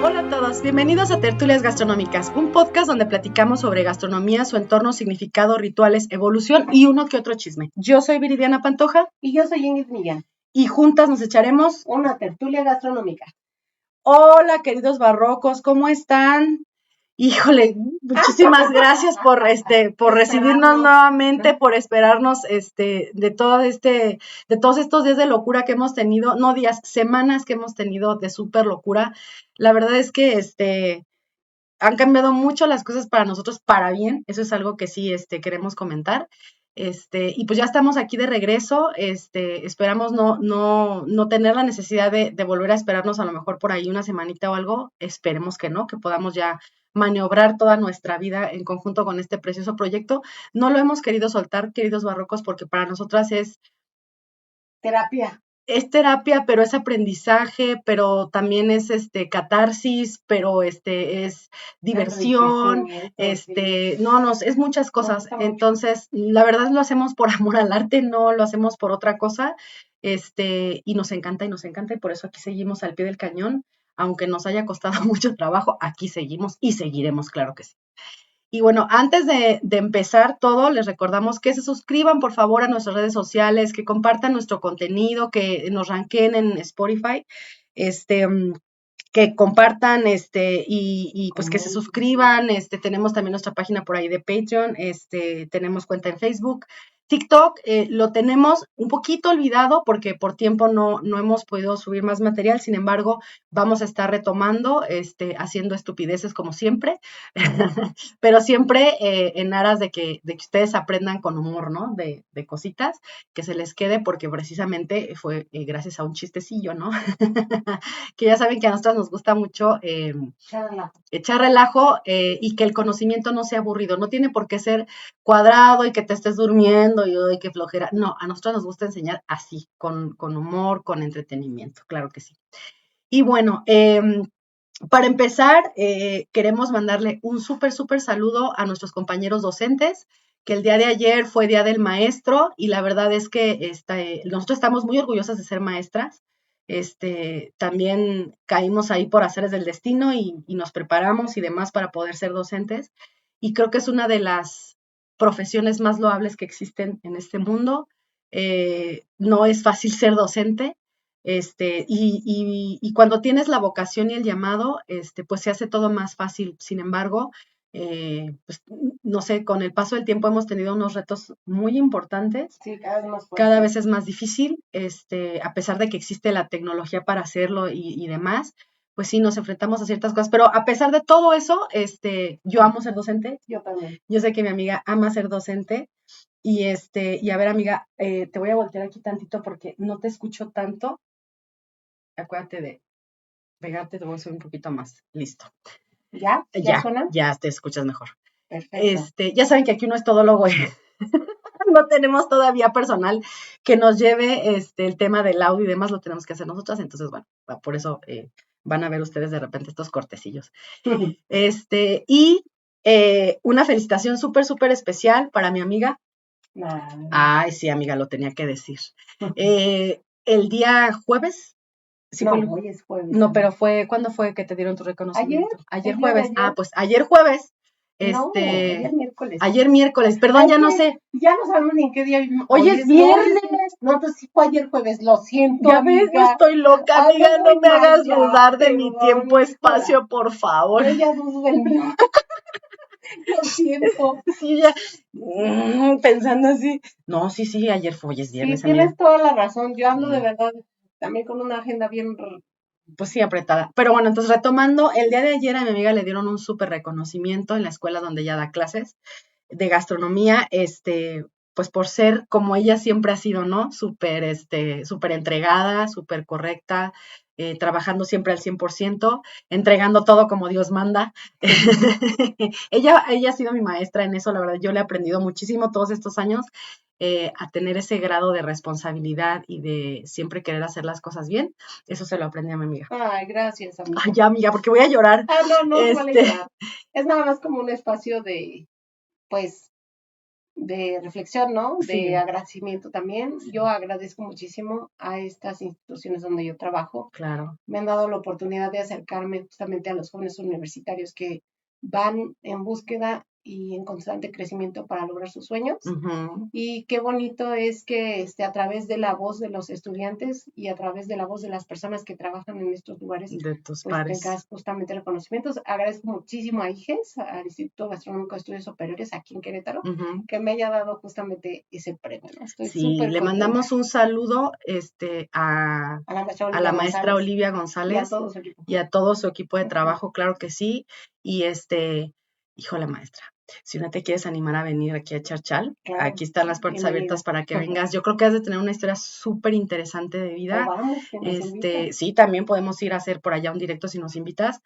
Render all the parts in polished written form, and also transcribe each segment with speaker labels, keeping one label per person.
Speaker 1: Hola a todos, bienvenidos a Tertulias Gastronómicas, un podcast donde platicamos sobre gastronomía, su entorno, significado, rituales, evolución y uno que otro chisme. Yo soy Viridiana Pantoja.
Speaker 2: Y yo soy Ingrid Millán.
Speaker 1: Y juntas nos echaremos
Speaker 2: una tertulia gastronómica.
Speaker 1: Hola, queridos barrocos, ¿cómo están? Híjole, muchísimas gracias por recibirnos nuevamente, por esperarnos de todos estos días de locura que hemos tenido, no días, semanas que hemos tenido de súper locura. La verdad es que han cambiado mucho las cosas para nosotros para bien, eso es algo que sí queremos comentar. Y pues ya estamos aquí de regreso, esperamos no tener la necesidad de volver a esperarnos a lo mejor por ahí una semanita o algo, esperemos que no, que podamos ya maniobrar toda nuestra vida en conjunto con este precioso proyecto. No lo hemos querido soltar, queridos barrocos, porque para nosotras es
Speaker 2: terapia.
Speaker 1: Es terapia, pero es aprendizaje, pero también es catarsis, pero es diversión, es muchas cosas. Entonces, la verdad lo hacemos por amor al arte, no lo hacemos por otra cosa. Y nos encanta y por eso aquí seguimos al pie del cañón, aunque nos haya costado mucho trabajo, aquí seguimos y seguiremos, claro que sí. Y bueno, antes de empezar todo, les recordamos que se suscriban, por favor, a nuestras redes sociales, que compartan nuestro contenido, que nos ranqueen en Spotify, que compartan, y pues que se suscriban, tenemos también nuestra página por ahí de Patreon, tenemos cuenta en Facebook. TikTok lo tenemos un poquito olvidado porque por tiempo no hemos podido subir más material, sin embargo, vamos a estar retomando, haciendo estupideces como siempre, pero siempre en aras de que ustedes aprendan con humor, ¿no? De cositas, que se les quede, porque precisamente fue gracias a un chistecillo, ¿no? Que ya saben que a nosotros nos gusta mucho echar relajo y que el conocimiento no sea aburrido, no tiene por qué ser cuadrado y que te estés durmiendo y que flojera, no, a nosotros nos gusta enseñar así, con humor, con entretenimiento, claro que sí. Y bueno, para empezar, queremos mandarle un súper saludo a nuestros compañeros docentes, que el día de ayer fue Día del Maestro y la verdad es que nosotros estamos muy orgullosas de ser maestras. También caímos ahí por azares del destino y nos preparamos y demás para poder ser docentes. Y creo que es una de las profesiones más loables que existen en este mundo. No es fácil ser docente, y cuando tienes la vocación y el llamado, pues se hace todo más fácil. Sin embargo, pues no sé, con el paso del tiempo hemos tenido unos retos muy importantes.
Speaker 2: Sí,
Speaker 1: cada vez es más difícil, a pesar de que existe la tecnología para hacerlo y demás, pues sí, nos enfrentamos a ciertas cosas, pero a pesar de todo eso, yo amo ser docente.
Speaker 2: Yo también.
Speaker 1: Yo sé que mi amiga ama ser docente. Y a ver, amiga, te voy a voltear aquí tantito porque no te escucho tanto. Acuérdate de pegarte, te voy a subir un poquito más. Listo.
Speaker 2: ¿Ya? ¿Ya suena?
Speaker 1: Ya te escuchas mejor.
Speaker 2: Perfecto.
Speaker 1: Ya saben que aquí uno es todólogo. No tenemos todavía personal que nos lleve el tema del audio y demás, lo tenemos que hacer nosotras. Entonces, bueno, por eso van a ver ustedes de repente estos cortecillos. Y una felicitación súper especial para mi amiga. Ay, sí, amiga, lo tenía que decir. El día jueves.
Speaker 2: Sí, no, hoy es jueves.
Speaker 1: No, pero ¿cuándo fue que te dieron tu reconocimiento? Ayer jueves.
Speaker 2: Ayer.
Speaker 1: Pues ayer jueves.
Speaker 2: No, ayer miércoles.
Speaker 1: Ayer miércoles, perdón, ya no sé.
Speaker 2: Ya no sabemos ni en qué día vivimos.
Speaker 1: Hoy es viernes.
Speaker 2: No, entonces sí fue ayer jueves, lo siento.
Speaker 1: Ya ves, yo estoy loca, amiga, no me hagas dudar de mi tiempo-espacio, por favor.
Speaker 2: Yo ya dudo del mío. Lo siento.
Speaker 1: Sí, ya pensando así. No, sí, ayer fue, hoy es viernes.
Speaker 2: Sí, tienes toda la razón. Yo hablo de verdad también con una agenda bien,
Speaker 1: pues sí, apretada. Pero bueno, entonces retomando, el día de ayer a mi amiga le dieron un súper reconocimiento en la escuela donde ella da clases de gastronomía, pues por ser como ella siempre ha sido, ¿no? Súper entregada, súper correcta, trabajando siempre al 100%, entregando todo como Dios manda. ella ha sido mi maestra en eso, la verdad, yo le he aprendido muchísimo todos estos años a tener ese grado de responsabilidad y de siempre querer hacer las cosas bien. Eso se lo aprendí a mi amiga.
Speaker 2: Ay, gracias, amiga.
Speaker 1: Ay, ya, amiga, porque voy a llorar.
Speaker 2: No vale llorar. Es nada más como un espacio de, pues, de reflexión, ¿no?
Speaker 1: Sí.
Speaker 2: De agradecimiento también. Yo agradezco muchísimo a estas instituciones donde yo trabajo.
Speaker 1: Claro.
Speaker 2: Me han dado la oportunidad de acercarme justamente a los jóvenes universitarios que van en búsqueda y en constante crecimiento para lograr sus sueños.
Speaker 1: Ujú.
Speaker 2: Y qué bonito es que a través de la voz de los estudiantes y a través de la voz de las personas que trabajan en estos lugares,
Speaker 1: De tus
Speaker 2: pues
Speaker 1: pares.
Speaker 2: tengas justamente reconocimientos. Agradezco muchísimo a IGES, al Instituto Gastronómico de Estudios Superiores aquí en Querétaro,
Speaker 1: Ujú.
Speaker 2: que me haya dado justamente ese premio, ¿no? Estoy
Speaker 1: Sí,
Speaker 2: súper
Speaker 1: le
Speaker 2: contenta.
Speaker 1: mandamos un saludo a
Speaker 2: A la maestra
Speaker 1: a
Speaker 2: Olivia
Speaker 1: la maestra
Speaker 2: González
Speaker 1: Olivia
Speaker 2: y a
Speaker 1: González
Speaker 2: todo su equipo.
Speaker 1: y a todo su equipo de
Speaker 2: Ujú.
Speaker 1: trabajo, claro que sí. Y híjole, maestra, si no te quieres animar a venir aquí a Charchal,
Speaker 2: Claro,
Speaker 1: aquí están las puertas
Speaker 2: bienvenida.
Speaker 1: abiertas para que vengas. Yo creo que has de tener una historia súper interesante de
Speaker 2: O
Speaker 1: vida.
Speaker 2: vamos, que nos inviten.
Speaker 1: Sí, también podemos ir a hacer por allá un directo si nos invitas.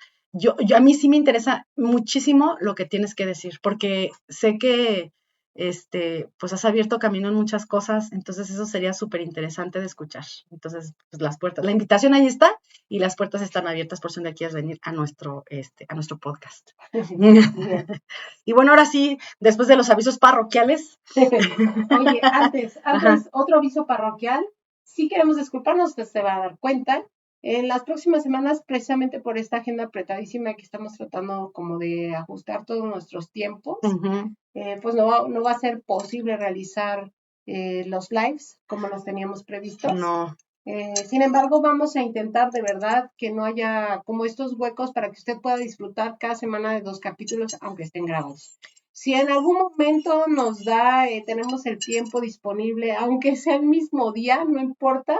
Speaker 1: A mí sí me interesa muchísimo lo que tienes que decir, porque sé que pues has abierto camino en muchas cosas, entonces eso sería súper interesante de escuchar. Entonces, pues las puertas, la invitación ahí está y las puertas están abiertas por si donde quieras venir a nuestro podcast.
Speaker 2: Bien.
Speaker 1: Y bueno, ahora sí, después de los avisos parroquiales.
Speaker 2: Oye, antes,
Speaker 1: Ajá.
Speaker 2: otro aviso parroquial. Sí queremos disculparnos, usted se va a dar cuenta. En las próximas semanas, precisamente por esta agenda apretadísima que estamos tratando como de ajustar todos nuestros tiempos,
Speaker 1: Ujú.
Speaker 2: pues no va a ser posible realizar los lives como los teníamos previstos.
Speaker 1: No.
Speaker 2: Sin embargo, vamos a intentar de verdad que no haya como estos huecos para que usted pueda disfrutar cada semana de 2 capítulos, aunque estén grabados. Si en algún momento nos da, tenemos el tiempo disponible, aunque sea el mismo día, no importa,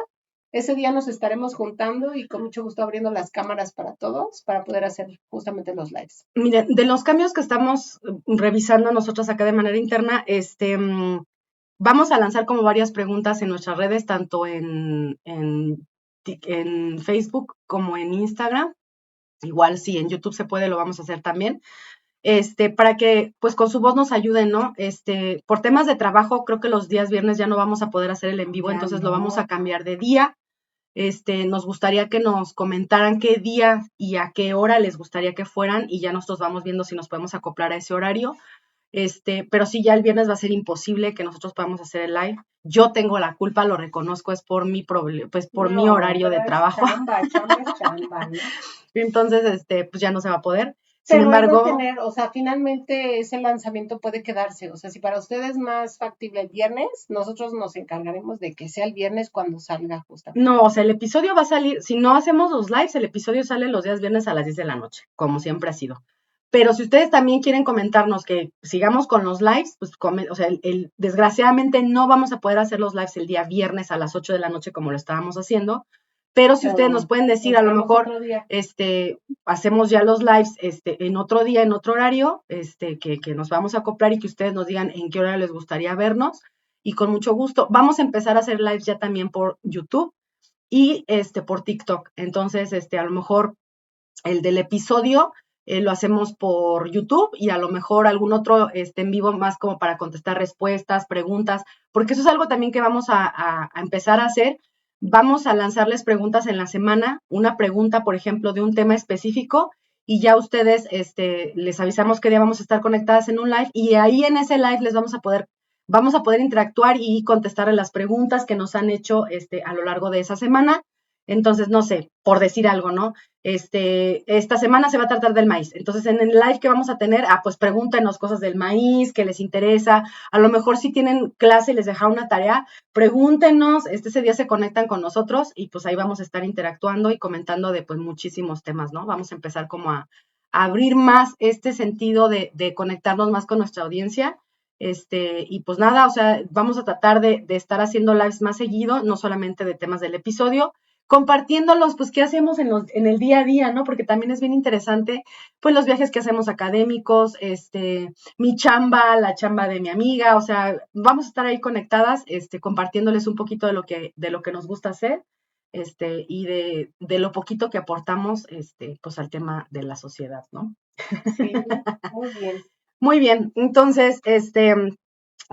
Speaker 2: ese día nos estaremos juntando y con mucho gusto abriendo las cámaras para todos para poder hacer justamente los lives.
Speaker 1: Miren, de los cambios que estamos revisando nosotros acá de manera interna, vamos a lanzar como varias preguntas en nuestras redes, tanto en Facebook como en Instagram. Igual si en YouTube se puede, lo vamos a hacer también. Para que pues con su voz nos ayuden, ¿no? Por temas de trabajo, creo que los días viernes ya no vamos a poder hacer el en vivo,
Speaker 2: Ya
Speaker 1: entonces
Speaker 2: no.
Speaker 1: lo vamos a cambiar de día. Nos gustaría que nos comentaran qué día y a qué hora les gustaría que fueran y ya nosotros vamos viendo si nos podemos acoplar a ese horario. Pero sí, ya el viernes va a ser imposible que nosotros podamos hacer el live. Yo tengo la culpa, lo reconozco, es por mi pues por mi horario de trabajo.
Speaker 2: Chamba es chamba, ¿no?
Speaker 1: Entonces, pues ya no se va a poder. Sin
Speaker 2: Pero es de
Speaker 1: embargo,
Speaker 2: tener, o sea, finalmente ese lanzamiento puede quedarse. O sea, si para ustedes es más factible el viernes, nosotros nos encargaremos de que sea el viernes cuando salga justamente.
Speaker 1: no, o sea, el episodio va a salir, si no hacemos los lives, el episodio sale los días viernes a las 10 de la noche, como siempre ha sido. Pero si ustedes también quieren comentarnos que sigamos con los lives, pues, o sea, desgraciadamente no vamos a poder hacer los lives el día viernes a las 8 de la noche como lo estábamos haciendo. Pero si ustedes nos pueden decir, a lo mejor, hacemos ya los lives en otro día, en otro horario, que nos vamos a acoplar y que ustedes nos digan en qué hora les gustaría vernos. Y con mucho gusto. Vamos a empezar a hacer lives ya también por YouTube y por TikTok. Entonces, a lo mejor el del episodio lo hacemos por YouTube y a lo mejor algún otro en vivo más como para contestar respuestas, preguntas, porque eso es algo también que vamos a empezar a hacer. Vamos a lanzarles preguntas en la semana, una pregunta, por ejemplo, de un tema específico y ya ustedes les avisamos qué día vamos a estar conectadas en un live y ahí en ese live les vamos a poder interactuar y contestar las preguntas que nos han hecho a lo largo de esa semana. Entonces, no sé, por decir algo, ¿no? Esta semana se va a tratar del maíz. Entonces, en el live que vamos a tener, pues pregúntenos cosas del maíz, que les interesa. A lo mejor si tienen clase y les deja una tarea, pregúntenos. Ese día se conectan con nosotros y pues ahí vamos a estar interactuando y comentando de pues muchísimos temas, ¿no? Vamos a empezar como a abrir más este sentido de conectarnos más con nuestra audiencia. Y pues nada, o sea, vamos a tratar de estar haciendo lives más seguido, no solamente de temas del episodio, compartiéndolos, pues, qué hacemos en el día a día, ¿no? Porque también es bien interesante, pues, los viajes que hacemos académicos, mi chamba, la chamba de mi amiga, o sea, vamos a estar ahí conectadas, compartiéndoles un poquito de lo que nos gusta hacer, y de lo poquito que aportamos, pues, al tema de la sociedad, ¿no?
Speaker 2: Sí, muy bien.
Speaker 1: Muy bien, entonces,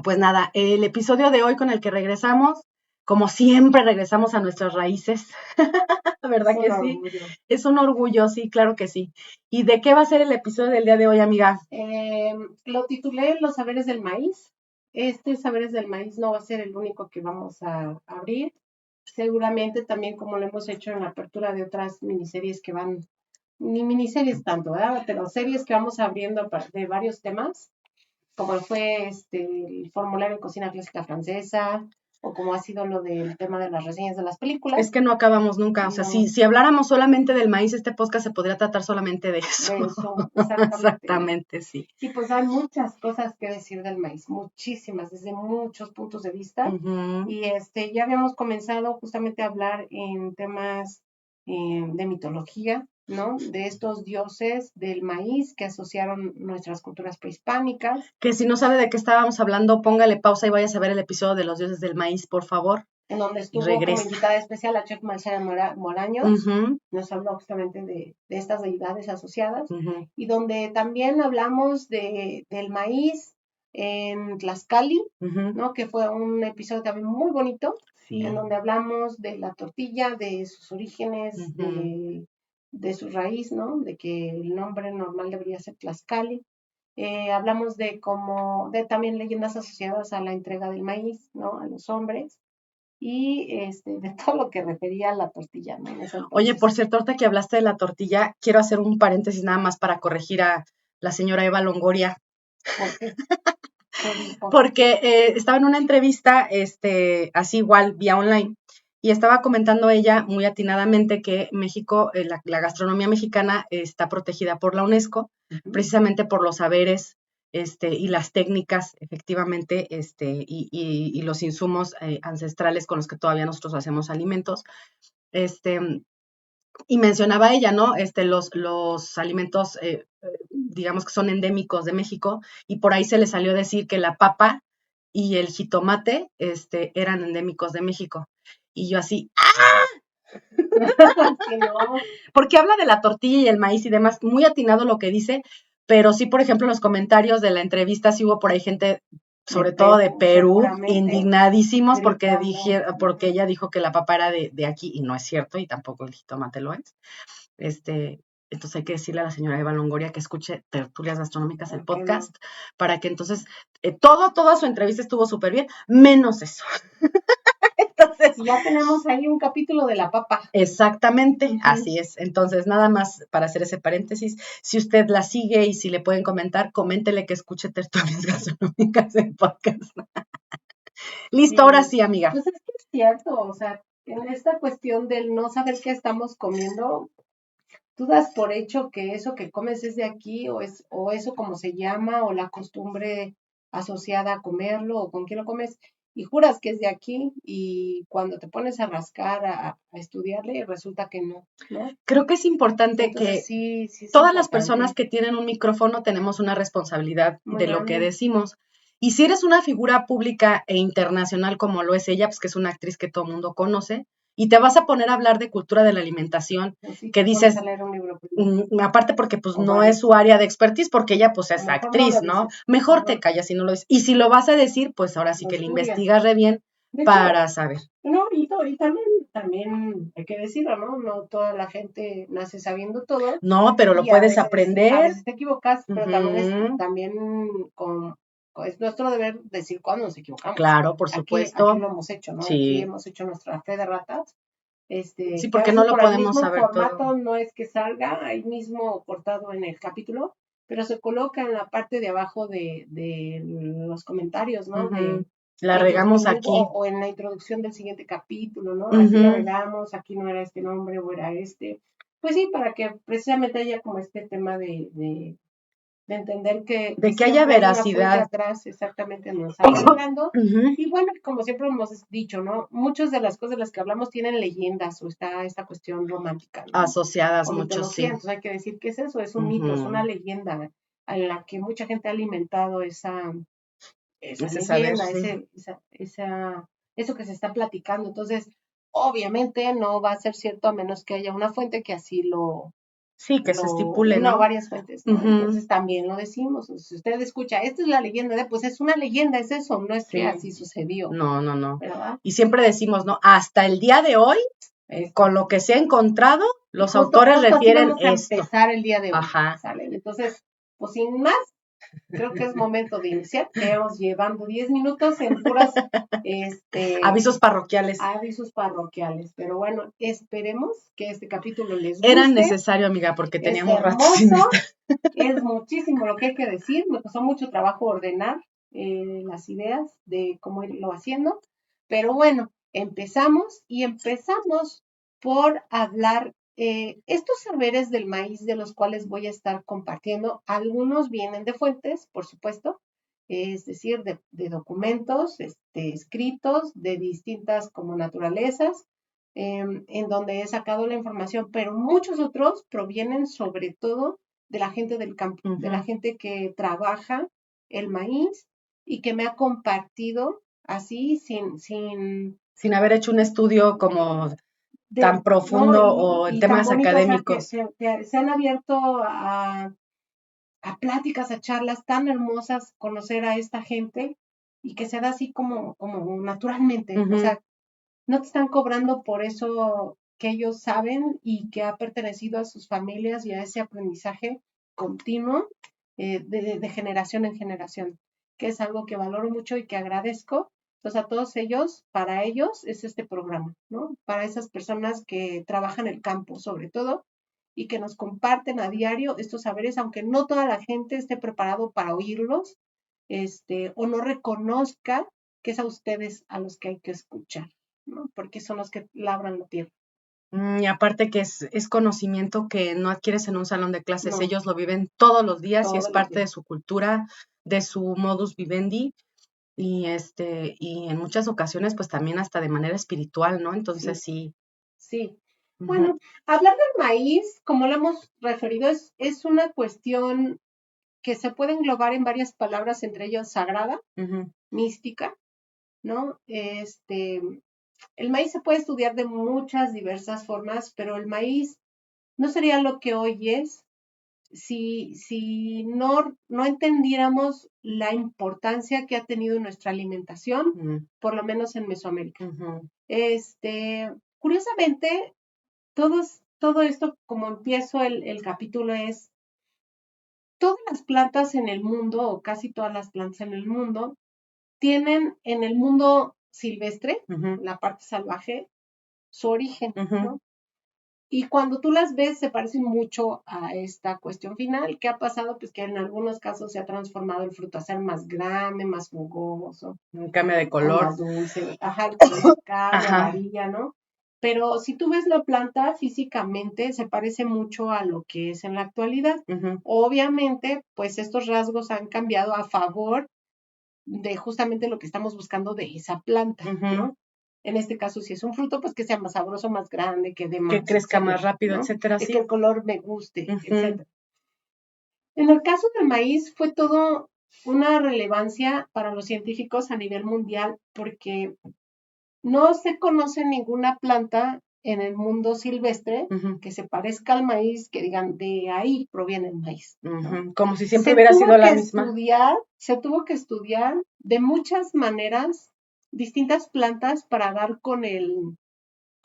Speaker 1: pues nada, el episodio de hoy con el que regresamos, como siempre regresamos a nuestras raíces, ¿verdad que sí? Es un orgullo, sí, claro que sí. ¿Y de qué va a ser el episodio del día de hoy, amiga?
Speaker 2: Lo titulé Los saberes del maíz. Saberes del Maíz no va a ser el único que vamos a abrir. Seguramente también, como lo hemos hecho en la apertura de otras miniseries que van, ni miniseries tanto, ¿verdad? Pero series que vamos abriendo de varios temas, como fue el formulario de cocina clásica francesa, o como ha sido lo del tema de las reseñas de las películas.
Speaker 1: Es que no acabamos nunca, o sea,
Speaker 2: No.
Speaker 1: si habláramos solamente del maíz, este podcast se podría tratar solamente de eso.
Speaker 2: De eso, exactamente.
Speaker 1: Exactamente, sí.
Speaker 2: Sí, pues hay muchas cosas que decir del maíz, muchísimas, desde muchos puntos de vista. Y ya habíamos comenzado justamente a hablar en temas de mitología, ¿no? De estos dioses del maíz que asociaron nuestras culturas prehispánicas.
Speaker 1: Que si no sabe de qué estábamos hablando, póngale pausa y vaya a ver el episodio de los dioses del maíz, por favor.
Speaker 2: En donde estuvo como invitada especial la chef Marcela Moraños, nos habló justamente de estas deidades asociadas, y donde también hablamos del maíz en Tlaxcali, ¿no? Que fue un episodio también muy bonito, en donde hablamos de la tortilla, de sus orígenes, de su raíz, ¿no? De que el nombre normal debería ser Tlaxcali. Hablamos de también leyendas asociadas a la entrega del maíz, ¿no? A los hombres. Y de todo lo que refería a la tortilla, ¿no?
Speaker 1: Oye, por cierto, ahorita que hablaste de la tortilla, quiero hacer un paréntesis nada más para corregir a la señora Eva Longoria.
Speaker 2: ¿Por qué?
Speaker 1: Porque estaba en una entrevista, así igual, vía online, y estaba comentando ella muy atinadamente que México, la gastronomía mexicana está protegida por la UNESCO, precisamente por los saberes y las técnicas, efectivamente, y los insumos ancestrales con los que todavía nosotros hacemos alimentos. Y mencionaba ella, ¿no? Los alimentos, digamos que son endémicos de México, y por ahí se le salió a decir que la papa y el jitomate, eran endémicos de México. Y yo así, ¡ah!
Speaker 2: No.
Speaker 1: Porque habla de la tortilla y el maíz y demás, muy atinado lo que dice, pero sí, por ejemplo, en los comentarios de la entrevista sí hubo por ahí gente, sobre todo de Perú, indignadísimos porque ella dijo que la papa era de aquí, y no es cierto, y tampoco el jitomate lo es. Entonces hay que decirle a la señora Eva Longoria que escuche Tertulias Gastronómicas, el podcast, para que entonces toda su entrevista estuvo súper bien, menos eso.
Speaker 2: Entonces, ya tenemos ahí un capítulo de la papa.
Speaker 1: Exactamente, así es. Entonces, nada más para hacer ese paréntesis, si usted la sigue y si le pueden comentar, coméntele que escuche Tertulias Gastronómicas, el podcast. Listo, ahora sí, amiga.
Speaker 2: Pues es que es cierto, o sea, en esta cuestión del no saber qué estamos comiendo, tú das por hecho que eso que comes es de aquí, o eso como se llama, o la costumbre asociada a comerlo, o con quién lo comes, y juras que es de aquí, y cuando te pones a rascar, a estudiarle, resulta que no, ¿no?
Speaker 1: Creo que es importante. Entonces, que sí todas las personas que tienen un micrófono tenemos una responsabilidad muy de grande. Lo que decimos. Y si eres una figura pública e internacional como lo es ella, pues que es una actriz que todo el mundo conoce, y te vas a poner a hablar de cultura de la alimentación, pues sí, que dices, aparte porque pues no es su área de expertise, porque ella pues es actriz, ¿no? Mejor te callas si no lo dices. Y si lo vas a decir, pues ahora sí que le investigas re bien para saber.
Speaker 2: No, y también hay que decirlo, ¿no? No toda la gente nace sabiendo todo.
Speaker 1: No, pero lo puedes aprender.
Speaker 2: A veces te equivocas, pero también es nuestro deber decir cuando nos equivocamos.
Speaker 1: Claro, por supuesto.
Speaker 2: Aquí lo hemos hecho, ¿no? Sí. Aquí hemos hecho nuestra fe de ratas.
Speaker 1: Sí, porque no lo podemos saber todo.
Speaker 2: El formato no es que salga ahí mismo cortado en el capítulo, pero se coloca en la parte de abajo de los comentarios, ¿no?
Speaker 1: La regamos aquí.
Speaker 2: O en la introducción del siguiente capítulo, ¿no? Aquí la regamos, aquí no era este nombre o era este. Pues sí, para que precisamente haya como este tema de entender que...
Speaker 1: De que haya veracidad.
Speaker 2: Atrás, exactamente, nos está hablando. Y bueno, como siempre hemos dicho, ¿no? Muchas de las cosas de las que hablamos tienen leyendas o está esta cuestión romántica, ¿no?
Speaker 1: Asociadas mucho, sí.
Speaker 2: Entonces hay que decir que es eso, es un mito, es una leyenda a la que mucha gente ha alimentado esa leyenda, saber, sí. Eso que se está platicando. Entonces, obviamente no va a ser cierto a menos que haya una fuente que así lo...
Speaker 1: Sí, que se estipule, ¿no?
Speaker 2: No, varias fuentes, ¿no? Entonces también lo decimos. Si usted escucha, esta es la leyenda, pues es una leyenda, es eso, no es que así sucedió.
Speaker 1: No. ¿Verdad? Y siempre decimos, ¿no? Hasta el día de hoy, con lo que se ha encontrado, los autores refieren
Speaker 2: esto. Vamos a empezar el día de hoy.
Speaker 1: Ajá.
Speaker 2: ¿Sale? Entonces, pues sin más, creo que es momento de iniciar. Llevamos llevando 10 minutos en puras
Speaker 1: avisos parroquiales.
Speaker 2: Avisos parroquiales. Pero bueno, esperemos que este capítulo les guste.
Speaker 1: Era necesario, amiga, porque teníamos rato sin estar.
Speaker 2: Es muchísimo lo que hay que decir. Me costó mucho trabajo ordenar las ideas de cómo irlo haciendo. Pero bueno, empezamos por hablar estos saberes del maíz de los cuales voy a estar compartiendo. Algunos vienen de fuentes, por supuesto, es decir, de documentos escritos de distintas como naturalezas, en donde he sacado la información, pero muchos otros provienen sobre todo de la gente del campo, de la gente que trabaja el maíz y que me ha compartido así
Speaker 1: sin haber hecho un estudio como tan profundo, ¿no? O en temas académicos.
Speaker 2: O sea, que se han abierto a pláticas, a charlas tan hermosas, conocer a esta gente y que se da así como naturalmente. O sea, no te están cobrando por eso que ellos saben y que ha pertenecido a sus familias y a ese aprendizaje continuo de generación en generación, que es algo que valoro mucho y que agradezco. Entonces, a todos ellos, para ellos es este programa, ¿no? Para esas personas que trabajan el campo, sobre todo, y que nos comparten a diario estos saberes, aunque no toda la gente esté preparado para oírlos, o no reconozca que es a ustedes a los que hay que escuchar, ¿no? Porque son los que labran la tierra.
Speaker 1: Y aparte que es conocimiento que no adquieres en un salón de clases, no. Ellos lo viven todos los días y es parte de su cultura, de su modus vivendi y y en muchas ocasiones pues también hasta de manera espiritual, ¿no? Entonces sí.
Speaker 2: Sí. Bueno, hablar del maíz, como lo hemos referido, es una cuestión que se puede englobar en varias palabras, entre ellas sagrada, mística, ¿no? El maíz se puede estudiar de muchas diversas formas, pero el maíz no sería lo que hoy es si no entendiéramos la importancia que ha tenido nuestra alimentación, por lo menos en Mesoamérica. Curiosamente, todo esto, como empiezo el capítulo, es todas las plantas en el mundo, o casi todas las plantas en el mundo, tienen en el mundo silvestre, la parte salvaje, su origen, ¿no? Y cuando tú las ves, se parecen mucho a esta cuestión final. ¿Qué ha pasado? Pues que en algunos casos se ha transformado el fruto a ser más grande, más jugoso.
Speaker 1: Cambia de color.
Speaker 2: Más dulce. Ajá, el color cambia, varía, ¿no? Pero si tú ves la planta físicamente, se parece mucho a lo que es en la actualidad. Obviamente, pues estos rasgos han cambiado a favor de justamente lo que estamos buscando de esa planta, ¿no? En este caso, si es un fruto, pues que sea más sabroso, más grande, que dé más.
Speaker 1: Que crezca más rápido, ¿no? Etcétera.
Speaker 2: Sí. Que el color me guste, etcétera. En el caso del maíz, fue todo una relevancia para los científicos a nivel mundial porque no se conoce ninguna planta en el mundo silvestre que se parezca al maíz, que digan, de ahí proviene el maíz, ¿no?
Speaker 1: Como si siempre hubiera sido la misma.
Speaker 2: Se tuvo que estudiar de muchas maneras distintas plantas para dar con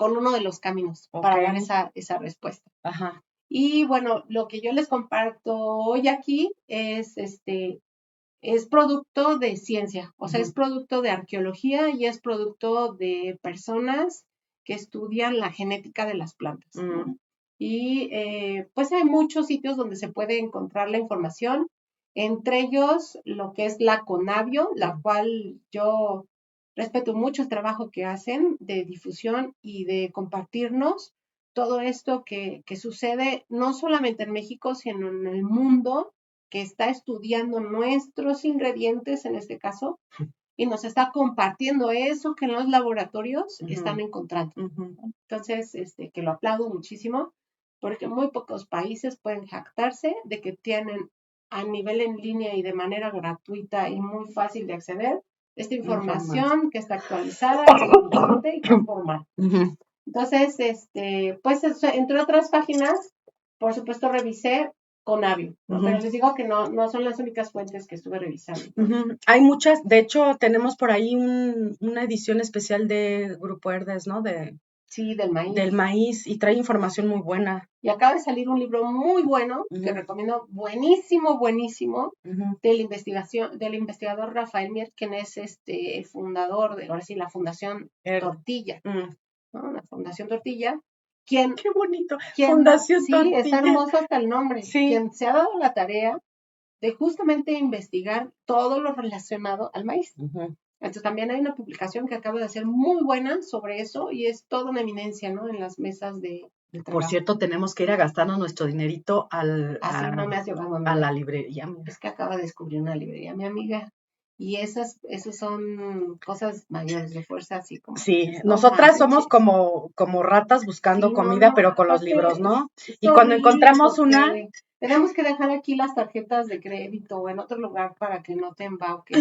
Speaker 2: uno de los caminos, para dar esa respuesta.
Speaker 1: Ajá.
Speaker 2: Y bueno, lo que yo les comparto hoy aquí es producto de ciencia, o sea, es producto de arqueología y es producto de personas que estudian la genética de las plantas, ¿no? Y pues hay muchos sitios donde se puede encontrar la información, entre ellos lo que es la Conavio, la cual yo respeto mucho el trabajo que hacen de difusión y de compartirnos todo esto que sucede no solamente en México, sino en el mundo, que está estudiando nuestros ingredientes en este caso y nos está compartiendo eso que en los laboratorios están encontrando. Entonces, que lo aplaudo muchísimo porque muy pocos países pueden jactarse de que tienen a nivel en línea y de manera gratuita y muy fácil de acceder esta información que está actualizada, que es importante y que es formal. Entonces, pues entre otras páginas, por supuesto revisé Conavio, ¿no? Pero les digo que no son las únicas fuentes que estuve revisando.
Speaker 1: Hay muchas, de hecho tenemos por ahí una edición especial de Grupo Herdes, ¿no?
Speaker 2: Sí, del maíz.
Speaker 1: Del maíz y trae información muy buena.
Speaker 2: Y acaba de salir un libro muy bueno, que recomiendo, buenísimo, del investigador Rafael Mier, quien es el fundador de, ahora sí, la Fundación Tortilla, ¿no? La Fundación Tortilla.
Speaker 1: Qué bonito.
Speaker 2: Fundación Tortilla. Sí, está hermoso hasta el nombre.
Speaker 1: Sí.
Speaker 2: Quien se ha dado la tarea de justamente investigar todo lo relacionado al maíz. Entonces también hay una publicación que acabo de hacer muy buena sobre eso y es toda una eminencia, ¿no? En las mesas de trabajo.
Speaker 1: Por cierto, tenemos que ir a gastarnos nuestro dinerito
Speaker 2: no me has llevado, amiga.
Speaker 1: A la librería.
Speaker 2: Es que acaba de descubrir una librería, mi amiga. Y esas son cosas mayores de fuerza, así como.
Speaker 1: Sí, nosotras somos como ratas buscando comida, pero con los libros, ¿no? Y cuando encontramos una...
Speaker 2: Tenemos que dejar aquí las tarjetas de crédito o en otro lugar para que no te embauques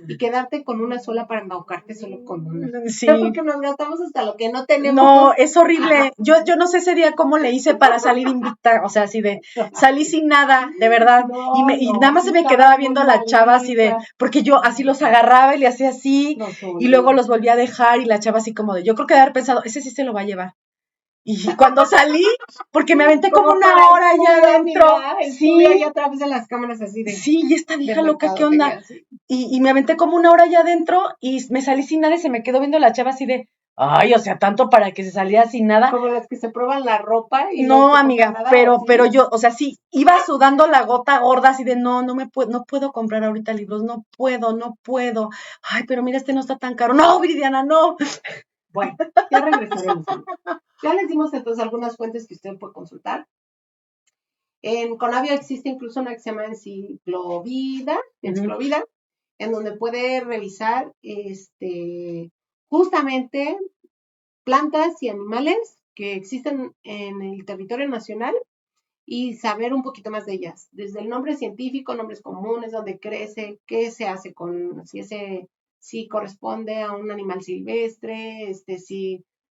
Speaker 2: y quedarte con una sola para embaucarte solo con una.
Speaker 1: Sí.
Speaker 2: Porque nos gastamos hasta lo que no tenemos.
Speaker 1: No, es horrible. Yo no sé ese día cómo le hice para salir invicta, o sea, así de, salí sin nada, de verdad. Y nada más se me quedaba viendo a la chava así de, porque yo así los agarraba y le hacía así, y luego los volvía a dejar y la chava así como de, yo creo que de haber pensado, ese sí se lo va a llevar. Y cuando salí, porque me aventé como una hora allá adentro.
Speaker 2: Sí, allá a través de las cámaras así de.
Speaker 1: Sí, y esta vieja loca, ¿qué onda? Y me aventé como una hora allá adentro y me salí sin nada y se me quedó viendo la chava así de, ay, o sea, tanto para que se saliera sin nada.
Speaker 2: Como las que se prueban la ropa y
Speaker 1: no, amiga, nada, pero yo, o sea, sí, iba sudando la gota gorda así de, no puedo comprar ahorita libros, no puedo. Ay, pero mira, no está tan caro. No, Viridiana, no.
Speaker 2: Bueno, ya regresaremos. Ya les dimos entonces algunas fuentes que usted puede consultar. En Conavio existe incluso una que se llama Enciclovida, en donde puede revisar justamente plantas y animales que existen en el territorio nacional y saber un poquito más de ellas. Desde el nombre científico, nombres comunes, dónde crece, qué se hace con, si corresponde a un animal silvestre,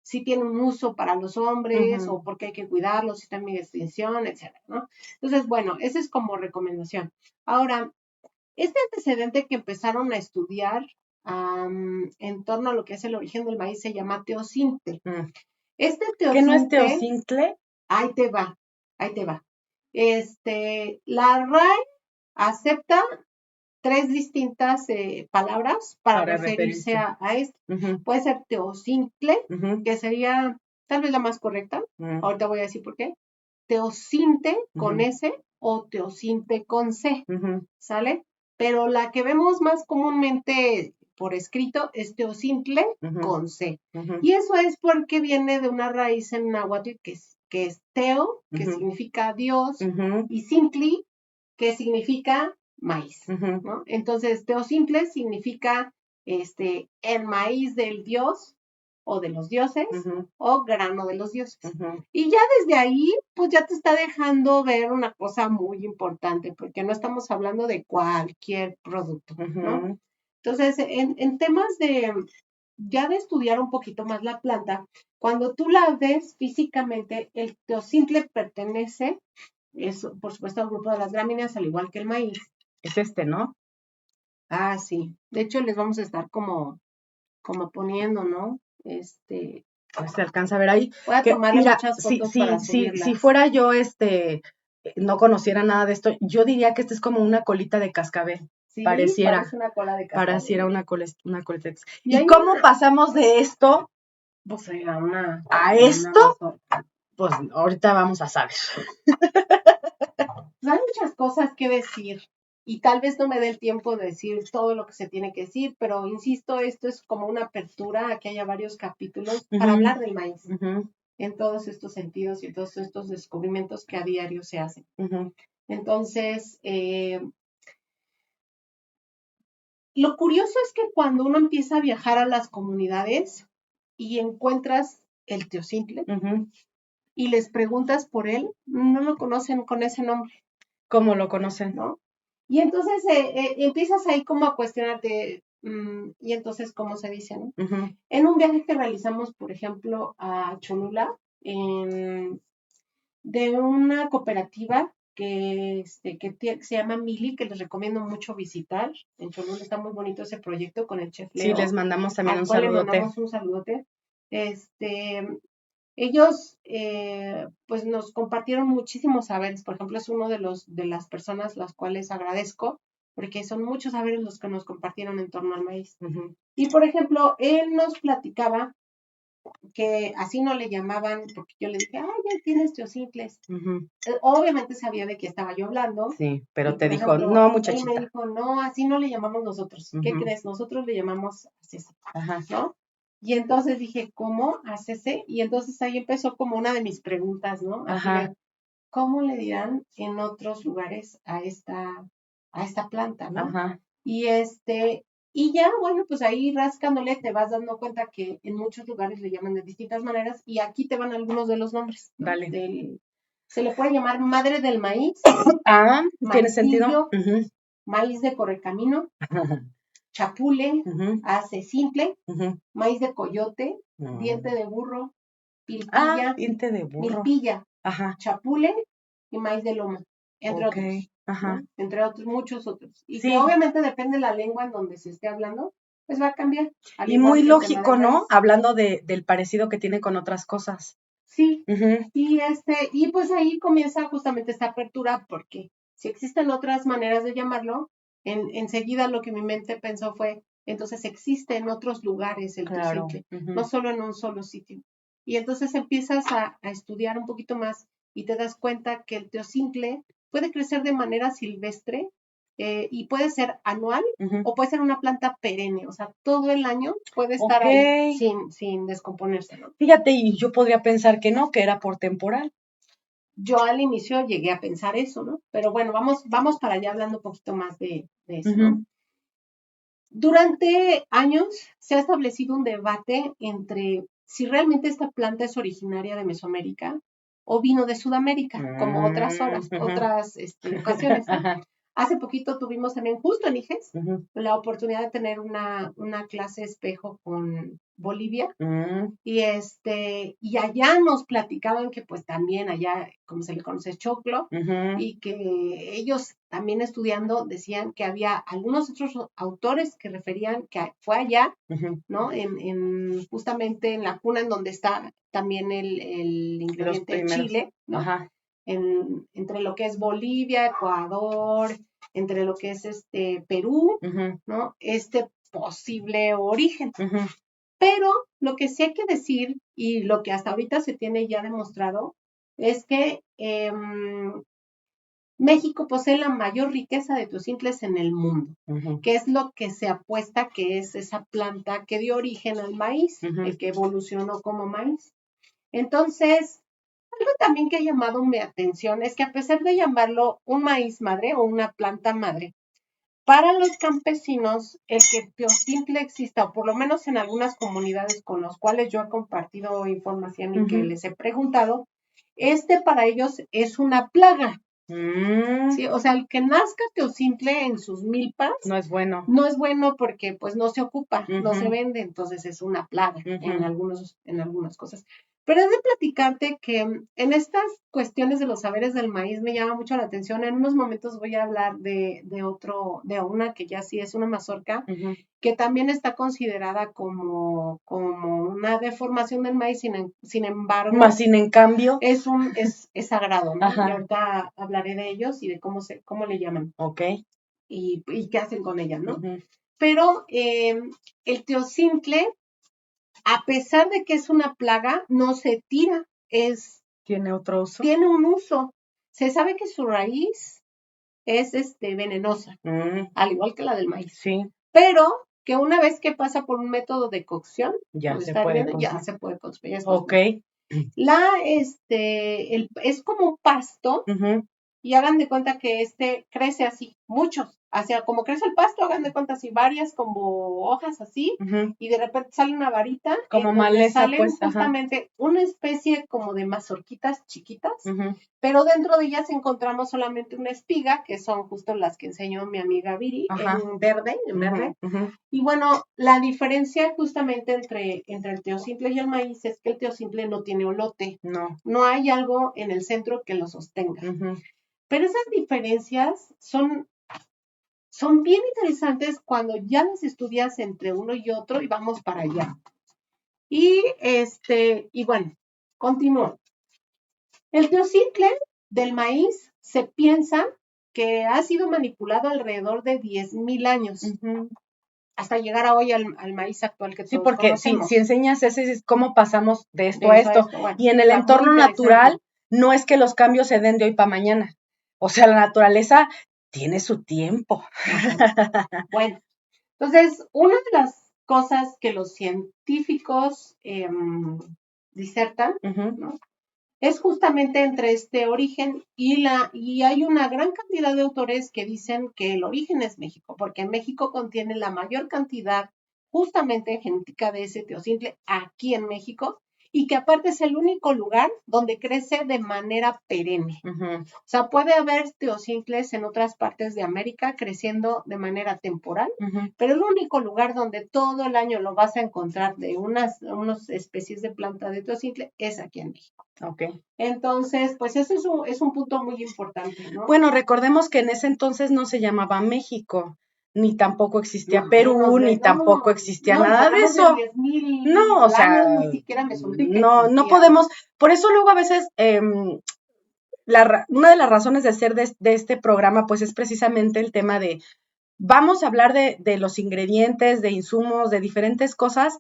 Speaker 2: si tiene un uso para los hombres o porque hay que cuidarlos, si están en extinción, etcétera, ¿no? Entonces, bueno, ese es como recomendación. Ahora, este antecedente que empezaron a estudiar en torno a lo que es el origen del maíz se llama teocintle. Este teocintle...
Speaker 1: ¿Qué no es teocintle?
Speaker 2: Ahí te va. La RAE acepta 3 distintas palabras para referirse a esto. Puede ser teocintle, que sería tal vez la más correcta. Ahorita voy a decir por qué. Teocinte con S o teocinte con C, ¿sale? Pero la que vemos más comúnmente por escrito es teocintle con C. Y eso es porque viene de una raíz en náhuatl que es teo, que significa Dios, y cintli, que significa maíz, ¿no? Entonces, teocintle significa el maíz del dios o de los dioses o grano de los dioses. Y ya desde ahí, pues ya te está dejando ver una cosa muy importante, porque no estamos hablando de cualquier producto, ¿no? Entonces, en temas ya de estudiar un poquito más la planta, cuando tú la ves físicamente, el teocintle pertenece, por supuesto, al grupo de las gramíneas, al igual que el maíz.
Speaker 1: Es ¿no?
Speaker 2: Ah, sí. De hecho, les vamos a estar como poniendo, ¿no?
Speaker 1: A ver si alcanza a ver ahí.
Speaker 2: Voy a tomarle muchas fotos para subirlas.
Speaker 1: Si fuera yo, no conociera nada de esto, yo diría que es como una colita de cascabel.
Speaker 2: Sí,
Speaker 1: pareciera
Speaker 2: una cola de cascabel.
Speaker 1: Pareciera una colita. ¿Y cómo pasamos de esto
Speaker 2: pues, a
Speaker 1: esto? Pues ahorita vamos a saber.
Speaker 2: Hay muchas cosas que decir. Y tal vez no me dé el tiempo de decir todo lo que se tiene que decir, pero insisto, esto es como una apertura a que haya varios capítulos para hablar del maíz en todos estos sentidos y en todos estos descubrimientos que a diario se hacen. Entonces, lo curioso es que cuando uno empieza a viajar a las comunidades y encuentras el teocintle y les preguntas por él, no lo conocen con ese nombre.
Speaker 1: ¿Cómo lo conocen?
Speaker 2: ¿No? Y entonces empiezas ahí como a cuestionarte, y entonces, ¿cómo se dice? ¿No? En un viaje que realizamos, por ejemplo, a Cholula, de una cooperativa que se llama Mili, que les recomiendo mucho visitar. En Cholula está muy bonito ese proyecto con el chef Leo.
Speaker 1: Sí, les mandamos también un saludote.
Speaker 2: Le mandamos un saludote. Ellos, pues nos compartieron muchísimos saberes. Por ejemplo, es uno de las personas las cuales agradezco, porque son muchos saberes los que nos compartieron en torno al maíz.
Speaker 1: Ujú.
Speaker 2: Y por ejemplo, él nos platicaba que así no le llamaban, porque yo le dije, ay, ya tienes teocincles.
Speaker 1: Ujú.
Speaker 2: Obviamente sabía de qué estaba yo hablando.
Speaker 1: Sí, pero
Speaker 2: Y
Speaker 1: te
Speaker 2: por
Speaker 1: dijo,
Speaker 2: ejemplo,
Speaker 1: no,
Speaker 2: él me
Speaker 1: muchachita.
Speaker 2: dijo, no, así no le llamamos nosotros. ¿Qué
Speaker 1: Ujú.
Speaker 2: crees? Nosotros le llamamos ACC,
Speaker 1: Ajá.
Speaker 2: ¿no? Y entonces dije, ¿cómo? ACC. Y entonces ahí empezó como una de mis preguntas, ¿no? Así
Speaker 1: Ajá.
Speaker 2: de, ¿cómo le dirán en otros lugares a esta planta, ¿no?
Speaker 1: Ajá.
Speaker 2: Y y ya, bueno, pues ahí rascándole te vas dando cuenta que en muchos lugares le llaman de distintas maneras y aquí te van algunos de los nombres, ¿no?
Speaker 1: Dale.
Speaker 2: Se le puede llamar madre del maíz,
Speaker 1: Ah, ¿tiene sentido?
Speaker 2: maicillo, maíz de correcamino, chapule,
Speaker 1: Ujú.
Speaker 2: hace simple,
Speaker 1: Ujú.
Speaker 2: maíz de coyote, diente
Speaker 1: Mm.
Speaker 2: de burro,
Speaker 1: Ah,
Speaker 2: pilpilla,
Speaker 1: diente de burro.
Speaker 2: milpilla,
Speaker 1: Ajá.
Speaker 2: chapule y maíz de loma, entre
Speaker 1: Ok.
Speaker 2: otros,
Speaker 1: Ajá.
Speaker 2: ¿no? Entre otros, muchos otros. Y que
Speaker 1: Sí.
Speaker 2: obviamente depende de la lengua en donde se esté hablando, pues va a cambiar, al
Speaker 1: Y
Speaker 2: igual
Speaker 1: muy
Speaker 2: que el tema
Speaker 1: lógico,
Speaker 2: del
Speaker 1: ¿no?
Speaker 2: maíz.
Speaker 1: Hablando del parecido que tiene con otras cosas.
Speaker 2: Sí,
Speaker 1: Ujú.
Speaker 2: y pues ahí comienza justamente esta apertura, porque si existen otras maneras de llamarlo, enseguida lo que mi mente pensó fue, entonces existe en otros lugares el
Speaker 1: Claro.
Speaker 2: teocintle,
Speaker 1: Ujú.
Speaker 2: no solo en un solo sitio. Y entonces empiezas a estudiar un poquito más y te das cuenta que el teocintle puede crecer de manera silvestre y puede ser anual
Speaker 1: Ujú.
Speaker 2: o puede ser una planta perenne, o sea, todo el año puede estar
Speaker 1: Ok.
Speaker 2: ahí sin descomponerse, ¿no?
Speaker 1: Fíjate, y yo podría pensar que no, que era por temporal.
Speaker 2: Yo al inicio llegué a pensar eso, ¿no? Pero bueno, vamos para allá hablando un poquito más de eso, ¿no?
Speaker 1: Ujú.
Speaker 2: Durante años se ha establecido un debate entre si realmente esta planta es originaria de Mesoamérica o vino de Sudamérica, como
Speaker 1: Ujú.
Speaker 2: otras ocasiones, ¿no?
Speaker 1: Ajá.
Speaker 2: Hace poquito tuvimos también, justo en IGES,
Speaker 1: Ujú.
Speaker 2: la oportunidad de tener una clase espejo con Bolivia
Speaker 1: Mm.
Speaker 2: y allá nos platicaban que pues también allá, como se le conoce, choclo,
Speaker 1: Ujú.
Speaker 2: y que ellos también estudiando decían que había algunos otros autores que referían que fue allá,
Speaker 1: Ujú.
Speaker 2: ¿no? Justamente en la cuna en donde está también el
Speaker 1: Los
Speaker 2: ingrediente
Speaker 1: primeros.
Speaker 2: chile, ¿no?
Speaker 1: Ajá.
Speaker 2: Entre lo que es Bolivia, Ecuador, entre lo que es Perú,
Speaker 1: Ujú.
Speaker 2: ¿no? Este posible origen.
Speaker 1: Ujú.
Speaker 2: Pero lo que sí hay que decir, y lo que hasta ahorita se tiene ya demostrado, es que México posee la mayor riqueza de teocincles en el mundo,
Speaker 1: Ujú.
Speaker 2: que es lo que se apuesta que es esa planta que dio origen al maíz,
Speaker 1: Ujú.
Speaker 2: el que evolucionó como maíz. Entonces, algo también que ha llamado mi atención es que a pesar de llamarlo un maíz madre o una planta madre, para los campesinos, el que teocintle exista, o por lo menos en algunas comunidades con las cuales yo he compartido información y que
Speaker 1: Ujú.
Speaker 2: les he preguntado, para ellos es una plaga,
Speaker 1: Mm.
Speaker 2: ¿sí? O sea, el que nazca teocintle en sus milpas
Speaker 1: No es bueno.
Speaker 2: no es bueno porque pues no se ocupa, no se
Speaker 1: Ujú.
Speaker 2: vende, entonces es una plaga
Speaker 1: Ujú.
Speaker 2: en algunas cosas. Pero he de platicarte que en estas cuestiones de los saberes del maíz me llama mucho la atención. En unos momentos voy a hablar de una que ya sí es una mazorca,
Speaker 1: Ujú.
Speaker 2: que también está considerada como una deformación del maíz, sin embargo,
Speaker 1: Más sin en cambio.
Speaker 2: es sagrado, ¿no? Y
Speaker 1: Ajá.
Speaker 2: ahorita hablaré de ellos y de cómo le llaman
Speaker 1: Ok.
Speaker 2: y qué hacen con ella, ¿no?
Speaker 1: Ujú.
Speaker 2: Pero el teocintle, a pesar de que es una plaga, no se tira,
Speaker 1: ¿Tiene otro uso?
Speaker 2: tiene un uso. Se sabe que su raíz es venenosa, al igual que la del maíz.
Speaker 1: Sí,
Speaker 2: Pero que una vez que pasa por un método de cocción,
Speaker 1: ya
Speaker 2: pues
Speaker 1: se
Speaker 2: está
Speaker 1: puede
Speaker 2: hirviendo, ya
Speaker 1: consumir.
Speaker 2: se puede consumir.
Speaker 1: Ok.
Speaker 2: Es como un pasto,
Speaker 1: Ujú.
Speaker 2: y hagan de cuenta que crece así, muchos, hacia como crece el pasto, hagan de cuenta así, varias como hojas así,
Speaker 1: Ujú.
Speaker 2: y de repente sale una varita
Speaker 1: Como
Speaker 2: en donde
Speaker 1: maleza,
Speaker 2: salen
Speaker 1: pues, ajá.
Speaker 2: justamente una especie como de mazorquitas chiquitas,
Speaker 1: Ujú.
Speaker 2: pero dentro de ellas encontramos solamente una espiga, que son justo las que enseñó mi amiga Viri,
Speaker 1: Ajá.
Speaker 2: en verde,
Speaker 1: Ujú. Ujú.
Speaker 2: Y bueno, la diferencia justamente entre el teocintle y el maíz es que el teocintle no tiene olote,
Speaker 1: No.
Speaker 2: no hay algo en el centro que lo sostenga.
Speaker 1: Ujú.
Speaker 2: Pero esas diferencias son bien interesantes cuando ya las estudias entre uno y otro y vamos para allá. Y bueno, Continúo. El teocicle del maíz se piensa que ha sido manipulado alrededor de 10,000 años, hasta llegar a hoy al maíz actual que todos
Speaker 1: porque
Speaker 2: conocemos.
Speaker 1: si enseñas ese es cómo pasamos de esto
Speaker 2: De
Speaker 1: a
Speaker 2: eso
Speaker 1: esto.
Speaker 2: bueno,
Speaker 1: y en el
Speaker 2: está muy
Speaker 1: entorno
Speaker 2: interesante.
Speaker 1: natural no es que los cambios se den de hoy para mañana. O sea, la naturaleza tiene su tiempo.
Speaker 2: Bueno, entonces, una de las cosas que los científicos disertan, ¿no? Es justamente entre este origen y hay una gran cantidad de autores que dicen que el origen es México, porque México contiene la mayor cantidad justamente genética de ese teocicle aquí en México, y que aparte es el único lugar donde crece de manera perenne. O sea, puede haber teocicles en otras partes de América creciendo de manera temporal, pero el único lugar donde todo el año lo vas a encontrar de unas especies de planta de teocicle es aquí en México.
Speaker 1: Okay.
Speaker 2: Entonces, pues ese es un punto muy importante, ¿no?
Speaker 1: Bueno, recordemos que en ese entonces no se llamaba México, ni tampoco existía Perú, ni tampoco existía nada de eso.
Speaker 2: De 10,000
Speaker 1: no, o sea,
Speaker 2: años, ni siquiera Mesoamérica
Speaker 1: no
Speaker 2: existía.
Speaker 1: podemos, por eso luego a veces una de las razones de ser de este programa, pues es precisamente el tema de, vamos a hablar de los ingredientes, de insumos, de diferentes cosas,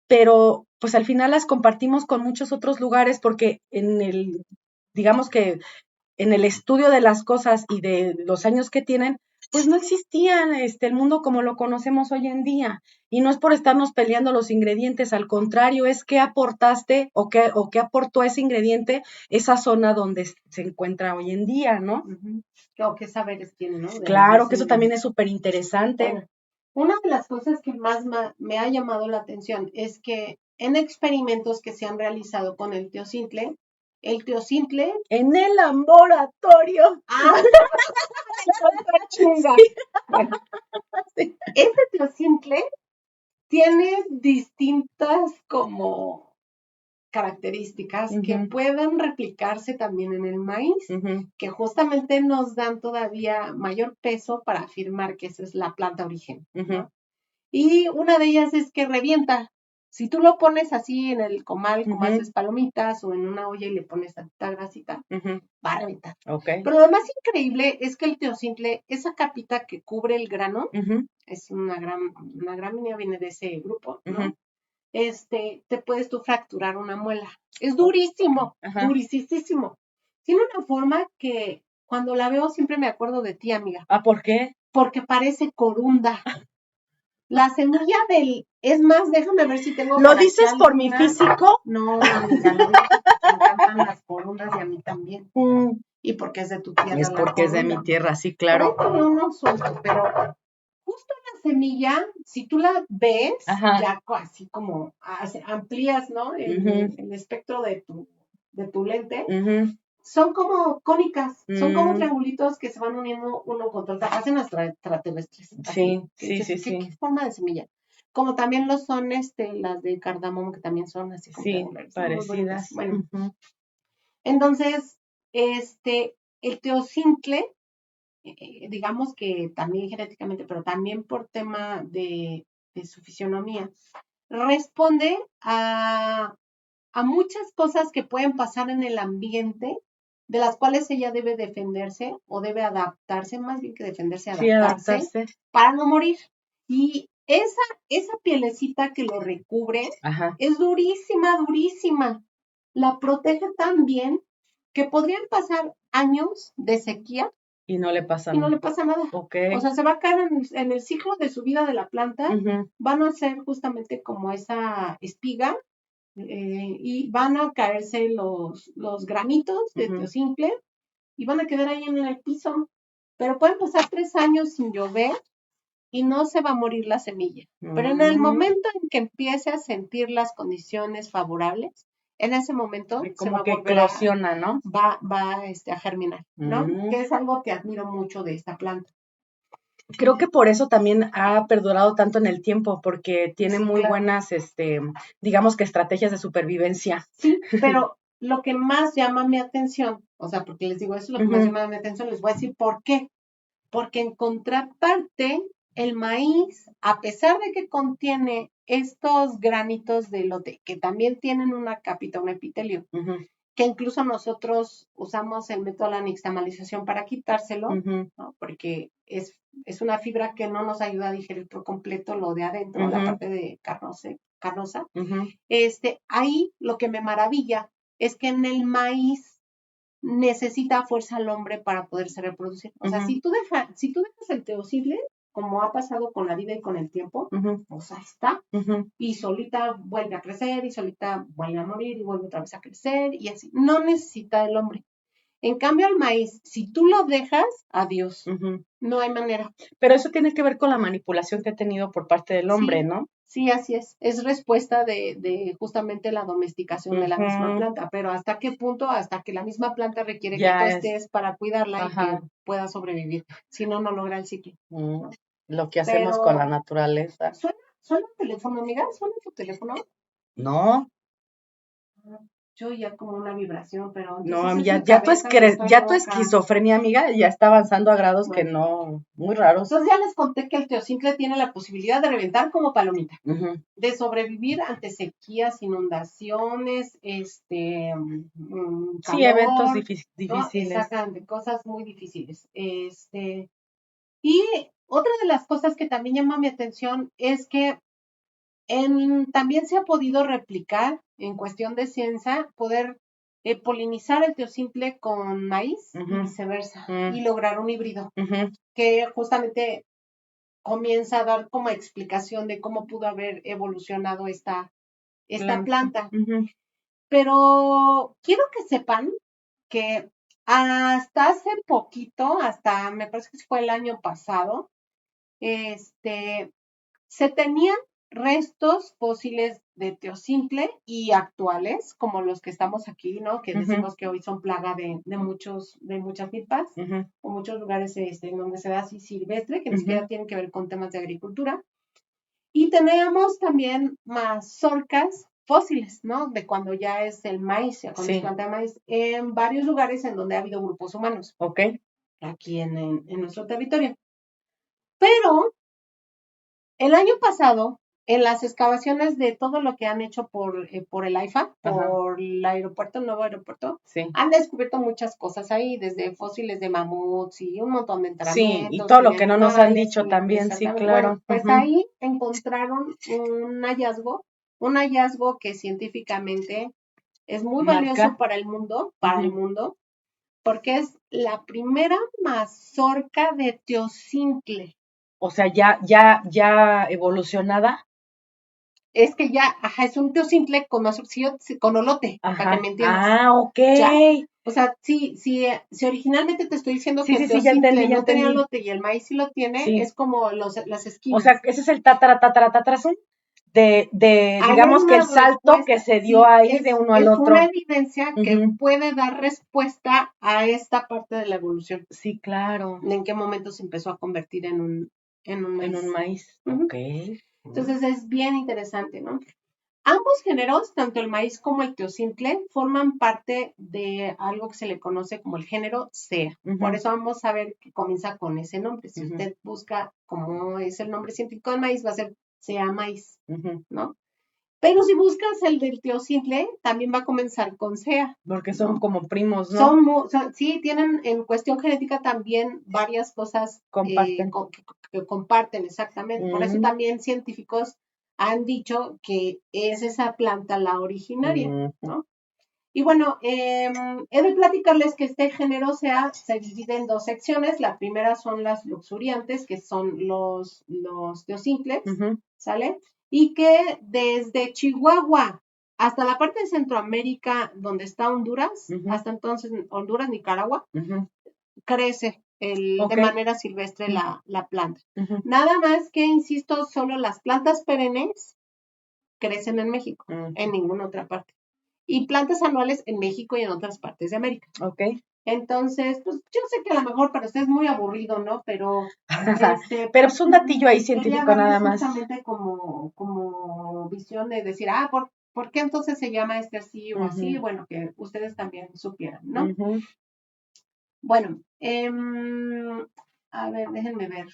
Speaker 1: pero pues al final las compartimos con muchos otros lugares porque digamos que en el estudio de las cosas y de los años que tienen, pues no existían el mundo como lo conocemos hoy en día. Y no es por estarnos peleando los ingredientes, al contrario, es qué aportaste o qué aportó ese ingrediente esa zona donde se encuentra hoy en día, ¿no?
Speaker 2: O qué saberes tiene, ¿no?
Speaker 1: Claro, que eso también es súper interesante.
Speaker 2: Bueno, una de las cosas que más me ha llamado la atención es que en experimentos que se han realizado con el teocicle,
Speaker 1: en el laboratorio.
Speaker 2: Chinga. Bueno, este teocicle tiene distintas como características que puedan replicarse también en el maíz, que justamente nos dan todavía mayor peso para afirmar que esa es la planta origen, ¿no? Y una de ellas es que revienta. Si tú lo pones así en el comal, como haces palomitas, o en una olla y le pones tantita grasita, va a reventar.
Speaker 1: Okay.
Speaker 2: Pero lo más increíble es que el teocicle, esa capita que cubre el grano, es una gramínea, viene de ese grupo, ¿no? Te puedes tú fracturar una muela. Es durísimo, durisísimo. Tiene una forma que cuando la veo siempre me acuerdo de ti, amiga.
Speaker 1: ¿Ah, por qué?
Speaker 2: Porque parece corunda. La semilla es más, déjame ver si tengo.
Speaker 1: ¿Lo dices por mi físico?
Speaker 2: No, amiga, lo digo porque me encantan las corundas y a mí también. Y porque es de tu tierra.
Speaker 1: Es porque es de mi tierra, sí, claro.
Speaker 2: Por ahí tenía uno suelto, pero justo la semilla, si tú la ves, ya así como amplías, ¿no? El espectro de tu lente. Son como cónicas, son como triangulitos que se van uniendo uno contra otro, hacen las extraterrestres.
Speaker 1: Sí.
Speaker 2: ¿Qué forma de semilla? Como también lo son las de cardamomo, que también son así como triangulares.
Speaker 1: Parecidas.
Speaker 2: Bueno, entonces, el teocicle, digamos que también genéticamente, pero también por tema de su fisionomía, responde a muchas cosas que pueden pasar en el ambiente, de las cuales ella debe defenderse o debe adaptarse, más bien que defenderse, adaptarse. Para no morir. Y esa pielecita que lo recubre es durísima, durísima. La protege tan bien que podrían pasar años de sequía
Speaker 1: y no le pasa
Speaker 2: nada. Okay. O sea, se va a caer en el ciclo de su vida de la planta, van a ser justamente como esa espiga, y van a caerse los granitos de teocicle y van a quedar ahí en el piso. Pero pueden pasar 3 años sin llover y no se va a morir la semilla. Pero en el momento en que empiece a sentir las condiciones favorables, en ese momento
Speaker 1: como se va que eclosiona, ¿no?
Speaker 2: Va a germinar, ¿no? Que es algo que admiro mucho de esta planta.
Speaker 1: Creo que por eso también ha perdurado tanto en el tiempo, porque tiene muy buenas, digamos que estrategias de supervivencia.
Speaker 2: Sí, pero lo que más llama mi atención, o sea, porque les digo, eso es lo que más llama mi atención, les voy a decir por qué. Porque en contraparte, el maíz, a pesar de que contiene estos granitos de elote, que también tienen una capita, un epitelio, que incluso nosotros usamos el método de la nixtamalización para quitárselo, ¿no? Porque es una fibra que no nos ayuda a digerir por completo lo de adentro, la parte de carnosa. Ahí lo que me maravilla es que en el maíz necesita fuerza al hombre para poderse reproducir. O sea, si tú dejas el teocible, como ha pasado con la vida y con el tiempo, pues ahí está. Y solita vuelve a crecer, y solita vuelve a morir, y vuelve otra vez a crecer, y así. No necesita el hombre. En cambio, el maíz, si tú lo dejas, adiós. No hay manera.
Speaker 1: Pero eso tiene que ver con la manipulación que ha tenido por parte del hombre,
Speaker 2: Sí,
Speaker 1: ¿no?
Speaker 2: sí, así es. Es respuesta de justamente la domesticación de la misma planta. Pero ¿hasta qué punto? Hasta que la misma planta requiere que tú estés para cuidarla y que pueda sobrevivir. Si no, no logra el ciclo.
Speaker 1: Lo que hacemos con la naturaleza.
Speaker 2: ¿Suena el teléfono, amiga? ¿Suena tu teléfono?
Speaker 1: No.
Speaker 2: Yo ya como una vibración, pero
Speaker 1: no, ya tu esquizofrenia, amiga, ya está avanzando a grados que no, muy raros.
Speaker 2: Entonces ya les conté que el teocincle tiene la posibilidad de reventar como palomita, de sobrevivir ante sequías, inundaciones, calor,
Speaker 1: sí, eventos difíciles.
Speaker 2: ¿no? Exactamente, cosas muy difíciles. Y otra de las cosas que también llama mi atención es que también se ha podido replicar en cuestión de ciencia, poder polinizar el teosimple con maíz y viceversa, y lograr un híbrido, que justamente comienza a dar como explicación de cómo pudo haber evolucionado esta planta. Pero quiero que sepan que hasta hace poquito, hasta me parece que fue el año pasado, se tenían restos fósiles de teosimple y actuales, como los que estamos aquí, ¿no? Que decimos que hoy son plaga de muchas milpas, o muchos lugares en donde se da así silvestre, que ni siquiera tienen que ver con temas de agricultura. Y tenemos también mazorcas fósiles, ¿no? De cuando ya es el maíz, ya cuando se planta maíz, en varios lugares en donde ha habido grupos humanos. Aquí en nuestro territorio. Pero el año pasado, en las excavaciones de todo lo que han hecho por el AIFA, por el aeropuerto, el nuevo aeropuerto, han descubierto muchas cosas ahí, desde fósiles de mamuts y un montón de enterramientos.
Speaker 1: Sí, y todo lo que no nos han dicho también, sí, claro.
Speaker 2: Bueno, pues ahí encontraron un hallazgo que científicamente es muy valioso para el mundo, porque es la primera mazorca de teocintle.
Speaker 1: O sea, ya evolucionada.
Speaker 2: Es que ya, es un teocintle con olote, para que me entiendas.
Speaker 1: Ok.
Speaker 2: Ya. O sea, si originalmente te estoy diciendo que el teocintle no tenía olote y el maíz sí lo tiene, es como las esquinas.
Speaker 1: O sea, ese es el tataratataratatrazum digamos que el salto que se dio ahí de uno al otro.
Speaker 2: Es una evidencia que puede dar respuesta a esta parte de la evolución.
Speaker 1: Sí, claro.
Speaker 2: En qué momento se empezó a convertir en un maíz.
Speaker 1: En un maíz, ok.
Speaker 2: Entonces es bien interesante, ¿no? Ambos géneros, tanto el maíz como el teocintle, forman parte de algo que se le conoce como el género Sea. Por eso vamos a ver que comienza con ese nombre. Si usted busca cómo es el nombre científico del maíz, va a ser Sea maíz, ¿no? Pero si buscas el del teocintle, también va a comenzar con Sea.
Speaker 1: Porque son como primos, ¿no?
Speaker 2: Sí, tienen en cuestión genética también varias cosas que comparten, exactamente. Por eso también científicos han dicho que es esa planta la originaria, ¿no? Y bueno, he de platicarles que este género se divide en dos secciones. La primera son las luxuriantes, que son los teocincles, ¿sale? Y que desde Chihuahua hasta la parte de Centroamérica, donde está Honduras, hasta entonces Honduras, Nicaragua, crece de manera silvestre la planta. Nada más que, insisto, solo las plantas perennes crecen en México, en ninguna otra parte. Y plantas anuales en México y en otras partes de América. Entonces, pues yo sé que a lo mejor para usted es muy aburrido, ¿no? Pero
Speaker 1: pero es un datillo ahí científico nada más.
Speaker 2: Justamente como visión de decir, ¿por qué entonces se llama así o así? Bueno, que ustedes también supieran, ¿no? Bueno, a ver, déjenme ver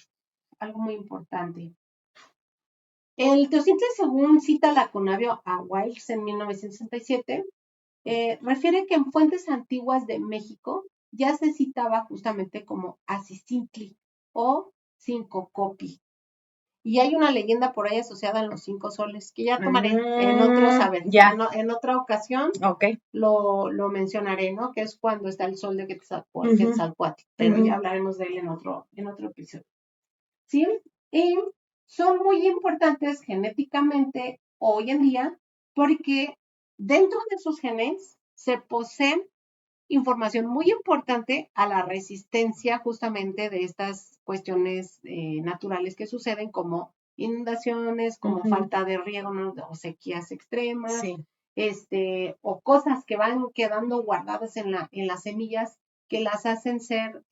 Speaker 2: algo muy importante. El teocintle, según cita la Conavio a Wiles en 1967, refiere que en fuentes antiguas de México ya se citaba justamente como Acicintli o Cinco Copi. Y hay una leyenda por ahí asociada a los 5 soles, que ya tomaré en otro saber.
Speaker 1: Ya.
Speaker 2: En otra ocasión
Speaker 1: Ok.
Speaker 2: lo mencionaré, ¿no? Que es cuando está el sol de Quetzalcóatl. Pero ya hablaremos de él en otro episodio. ¿Sí? Y son muy importantes genéticamente hoy en día porque dentro de sus genes se poseen información muy importante a la resistencia justamente de estas cuestiones naturales que suceden como inundaciones, como falta de riego, ¿no? O sequías extremas,
Speaker 1: Sí.
Speaker 2: O cosas que van quedando guardadas en las semillas que las hacen ser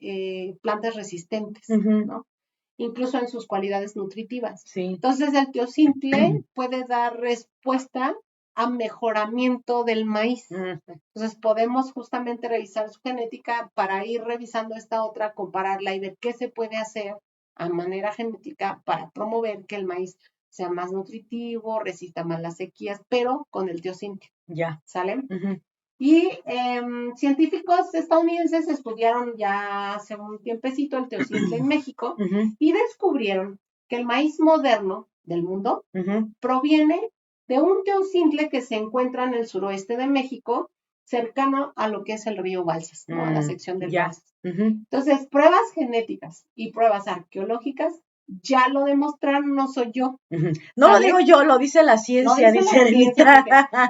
Speaker 2: plantas resistentes, ¿no? Incluso en sus cualidades nutritivas.
Speaker 1: Sí.
Speaker 2: Entonces el teocintle puede dar respuesta a mejoramiento del maíz. Entonces podemos justamente revisar su genética para ir revisando esta otra, compararla y ver qué se puede hacer a manera genética para promover que el maíz sea más nutritivo, resista más las sequías, pero con el teocintle.
Speaker 1: Ya.
Speaker 2: ¿Sale? Y científicos estadounidenses estudiaron ya hace un tiempecito el teocintle en México y descubrieron que el maíz moderno del mundo proviene de un teocintle que se encuentra en el suroeste de México, cercano a lo que es el río Balsas, ¿no? A la sección del Balsas. Entonces, pruebas genéticas y pruebas arqueológicas ya lo demostraron, no soy yo.
Speaker 1: No lo digo yo, lo dice la ciencia, dice Elenita.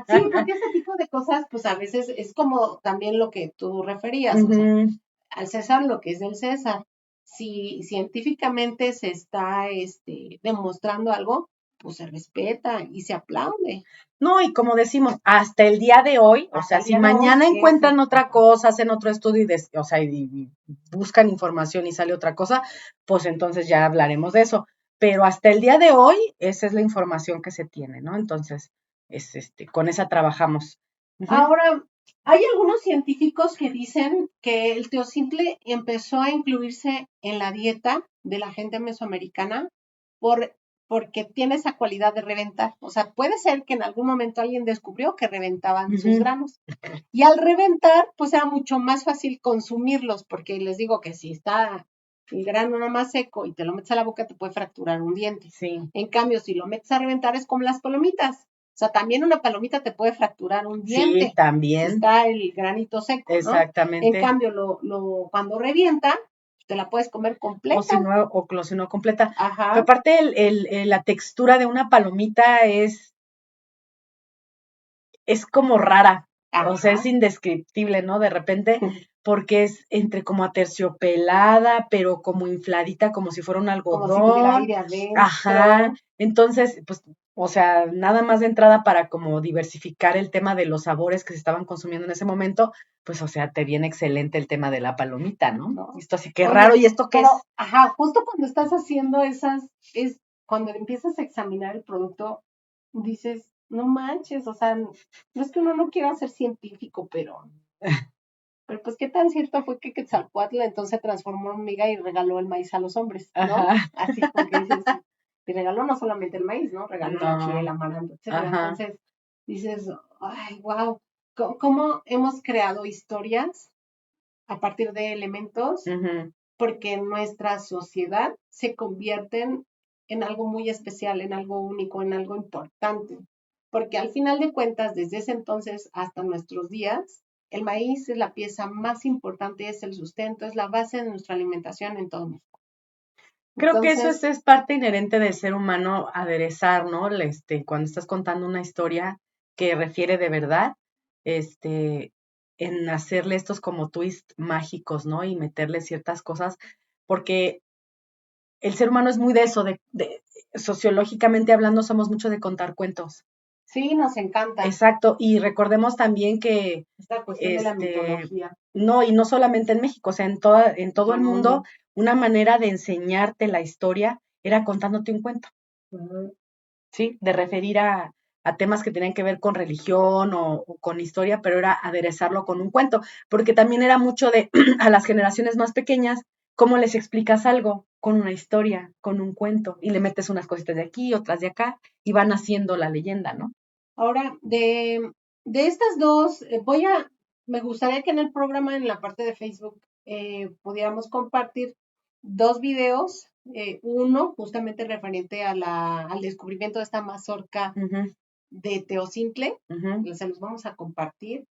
Speaker 2: Sí, porque ese tipo de cosas, pues a veces es como también lo que tú referías, o sea, al César lo que es del César. Si científicamente se está demostrando algo, pues se respeta y se aplaude.
Speaker 1: No, y como decimos, hasta el día de hoy, o sea, si mañana encuentran otra cosa, hacen otro estudio y buscan información y sale otra cosa, pues entonces ya hablaremos de eso. Pero hasta el día de hoy, esa es la información que se tiene, ¿no? Entonces, con esa trabajamos.
Speaker 2: Ahora, hay algunos científicos que dicen que el teocintle empezó a incluirse en la dieta de la gente mesoamericana porque tiene esa cualidad de reventar. O sea, puede ser que en algún momento alguien descubrió que reventaban sus granos. Y al reventar, pues era mucho más fácil consumirlos, porque les digo que si está el grano nada más seco y te lo metes a la boca, te puede fracturar un diente.
Speaker 1: Sí.
Speaker 2: En cambio, si lo metes a reventar, es como las palomitas. O sea, también una palomita te puede fracturar un diente.
Speaker 1: Sí, también.
Speaker 2: Si está el granito seco, ¿no?
Speaker 1: Exactamente.
Speaker 2: En cambio, cuando revienta, te la puedes comer completa.
Speaker 1: O si no completa.
Speaker 2: Ajá.
Speaker 1: Pero aparte, la textura de una palomita es como rara.
Speaker 2: Ajá.
Speaker 1: O sea, es indescriptible, ¿no? De repente, porque es entre como aterciopelada, pero como infladita, como si fuera un algodón.
Speaker 2: Como si tuviera aire adentro.
Speaker 1: Ajá. Entonces, pues, o sea, nada más de entrada para como diversificar el tema de los sabores que se estaban consumiendo en ese momento, pues, o sea, te viene excelente el tema de la palomita, ¿no? Esto así que raro, ¿y esto qué es?
Speaker 2: Ajá, justo cuando estás haciendo es cuando empiezas a examinar el producto, dices, no manches, o sea, no es que uno no quiera ser científico, pero pues qué tan cierto fue que Quetzalcóatl entonces transformó en hormiga y regaló el maíz a los hombres, ¿no? Ajá. Así porque dices, y regaló no solamente el maíz, ¿no? Regaló la chile, el amaranto, etcétera. Entonces dices, ay, wow, ¿cómo hemos creado historias a partir de elementos? Porque nuestra sociedad se convierten en algo muy especial, en algo único, en algo importante. Porque al final de cuentas, desde ese entonces hasta nuestros días, el maíz es la pieza más importante, es el sustento, es la base de nuestra alimentación en todo México.
Speaker 1: Creo que eso es parte inherente del ser humano, aderezar, ¿no? Cuando estás contando una historia que refiere de verdad, en hacerle estos como twists mágicos, ¿no? Y meterle ciertas cosas, porque el ser humano es muy de eso, sociológicamente hablando, somos mucho de contar cuentos.
Speaker 2: Sí, nos encanta.
Speaker 1: Exacto, y recordemos también que
Speaker 2: esta cuestión de la mitología.
Speaker 1: No, y no solamente en México, o sea, en todo el mundo, una manera de enseñarte la historia era contándote un cuento. ¿Sí? De referir a temas que tenían que ver con religión o con historia, pero era aderezarlo con un cuento, porque también era mucho de a las generaciones más pequeñas, ¿cómo les explicas algo? con una historia, con un cuento, y le metes unas cositas de aquí, otras de acá, y van haciendo la leyenda, ¿no?
Speaker 2: Ahora, de estas dos, me gustaría que en el programa, en la parte de Facebook, pudiéramos compartir dos videos, uno justamente referente al descubrimiento de esta mazorca
Speaker 1: Ujú,
Speaker 2: de Teocintle,
Speaker 1: ujú,
Speaker 2: se los vamos a compartir,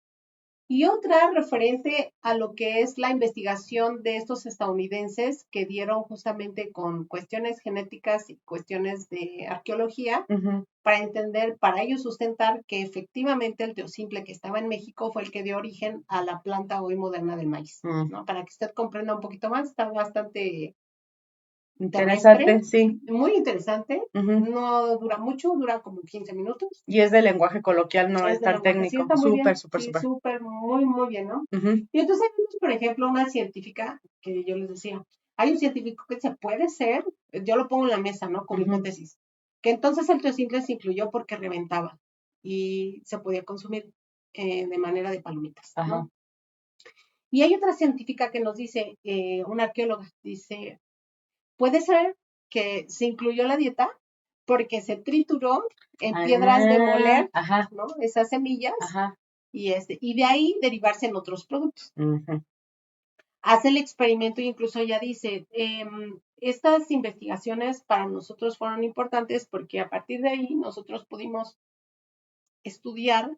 Speaker 2: y otra referente a lo que es la investigación de estos estadounidenses que dieron justamente con cuestiones genéticas y cuestiones de arqueología
Speaker 1: ujú.
Speaker 2: para entender, para ellos sustentar que efectivamente el teosimple que estaba en México fue el que dio origen a la planta hoy moderna del maíz,
Speaker 1: Mm,
Speaker 2: ¿no? Para que usted comprenda un poquito más, está bastante terrestre,
Speaker 1: interesante, sí.
Speaker 2: muy interesante,
Speaker 1: Ujú.
Speaker 2: no dura mucho, dura como 15 minutos,
Speaker 1: Y es de lenguaje coloquial, no
Speaker 2: es
Speaker 1: es
Speaker 2: de
Speaker 1: tan
Speaker 2: lenguaje, sí,
Speaker 1: técnico.
Speaker 2: está muy
Speaker 1: Súper,
Speaker 2: bien,
Speaker 1: súper,
Speaker 2: sí,
Speaker 1: súper.
Speaker 2: súper, muy, muy bien, ¿no?
Speaker 1: Ujú,
Speaker 2: Y entonces tenemos, por ejemplo, una científica que yo les decía, hay un científico que se puede ser, yo lo pongo en la mesa, ¿no? Como
Speaker 1: ujú.
Speaker 2: hipótesis, que entonces el teosimple se incluyó porque reventaba y se podía consumir de manera de palomitas,
Speaker 1: Ajá.
Speaker 2: ¿no? Y hay otra científica que nos dice, una arqueóloga, dice, puede ser que se incluyó la dieta porque se trituró en piedras de
Speaker 1: Ah,
Speaker 2: moler,
Speaker 1: ajá,
Speaker 2: ¿no? Esas semillas
Speaker 1: ajá.
Speaker 2: y de ahí derivarse en otros productos.
Speaker 1: Ujú,
Speaker 2: Hace el experimento e incluso ya dice, estas investigaciones para nosotros fueron importantes porque a partir de ahí nosotros pudimos estudiar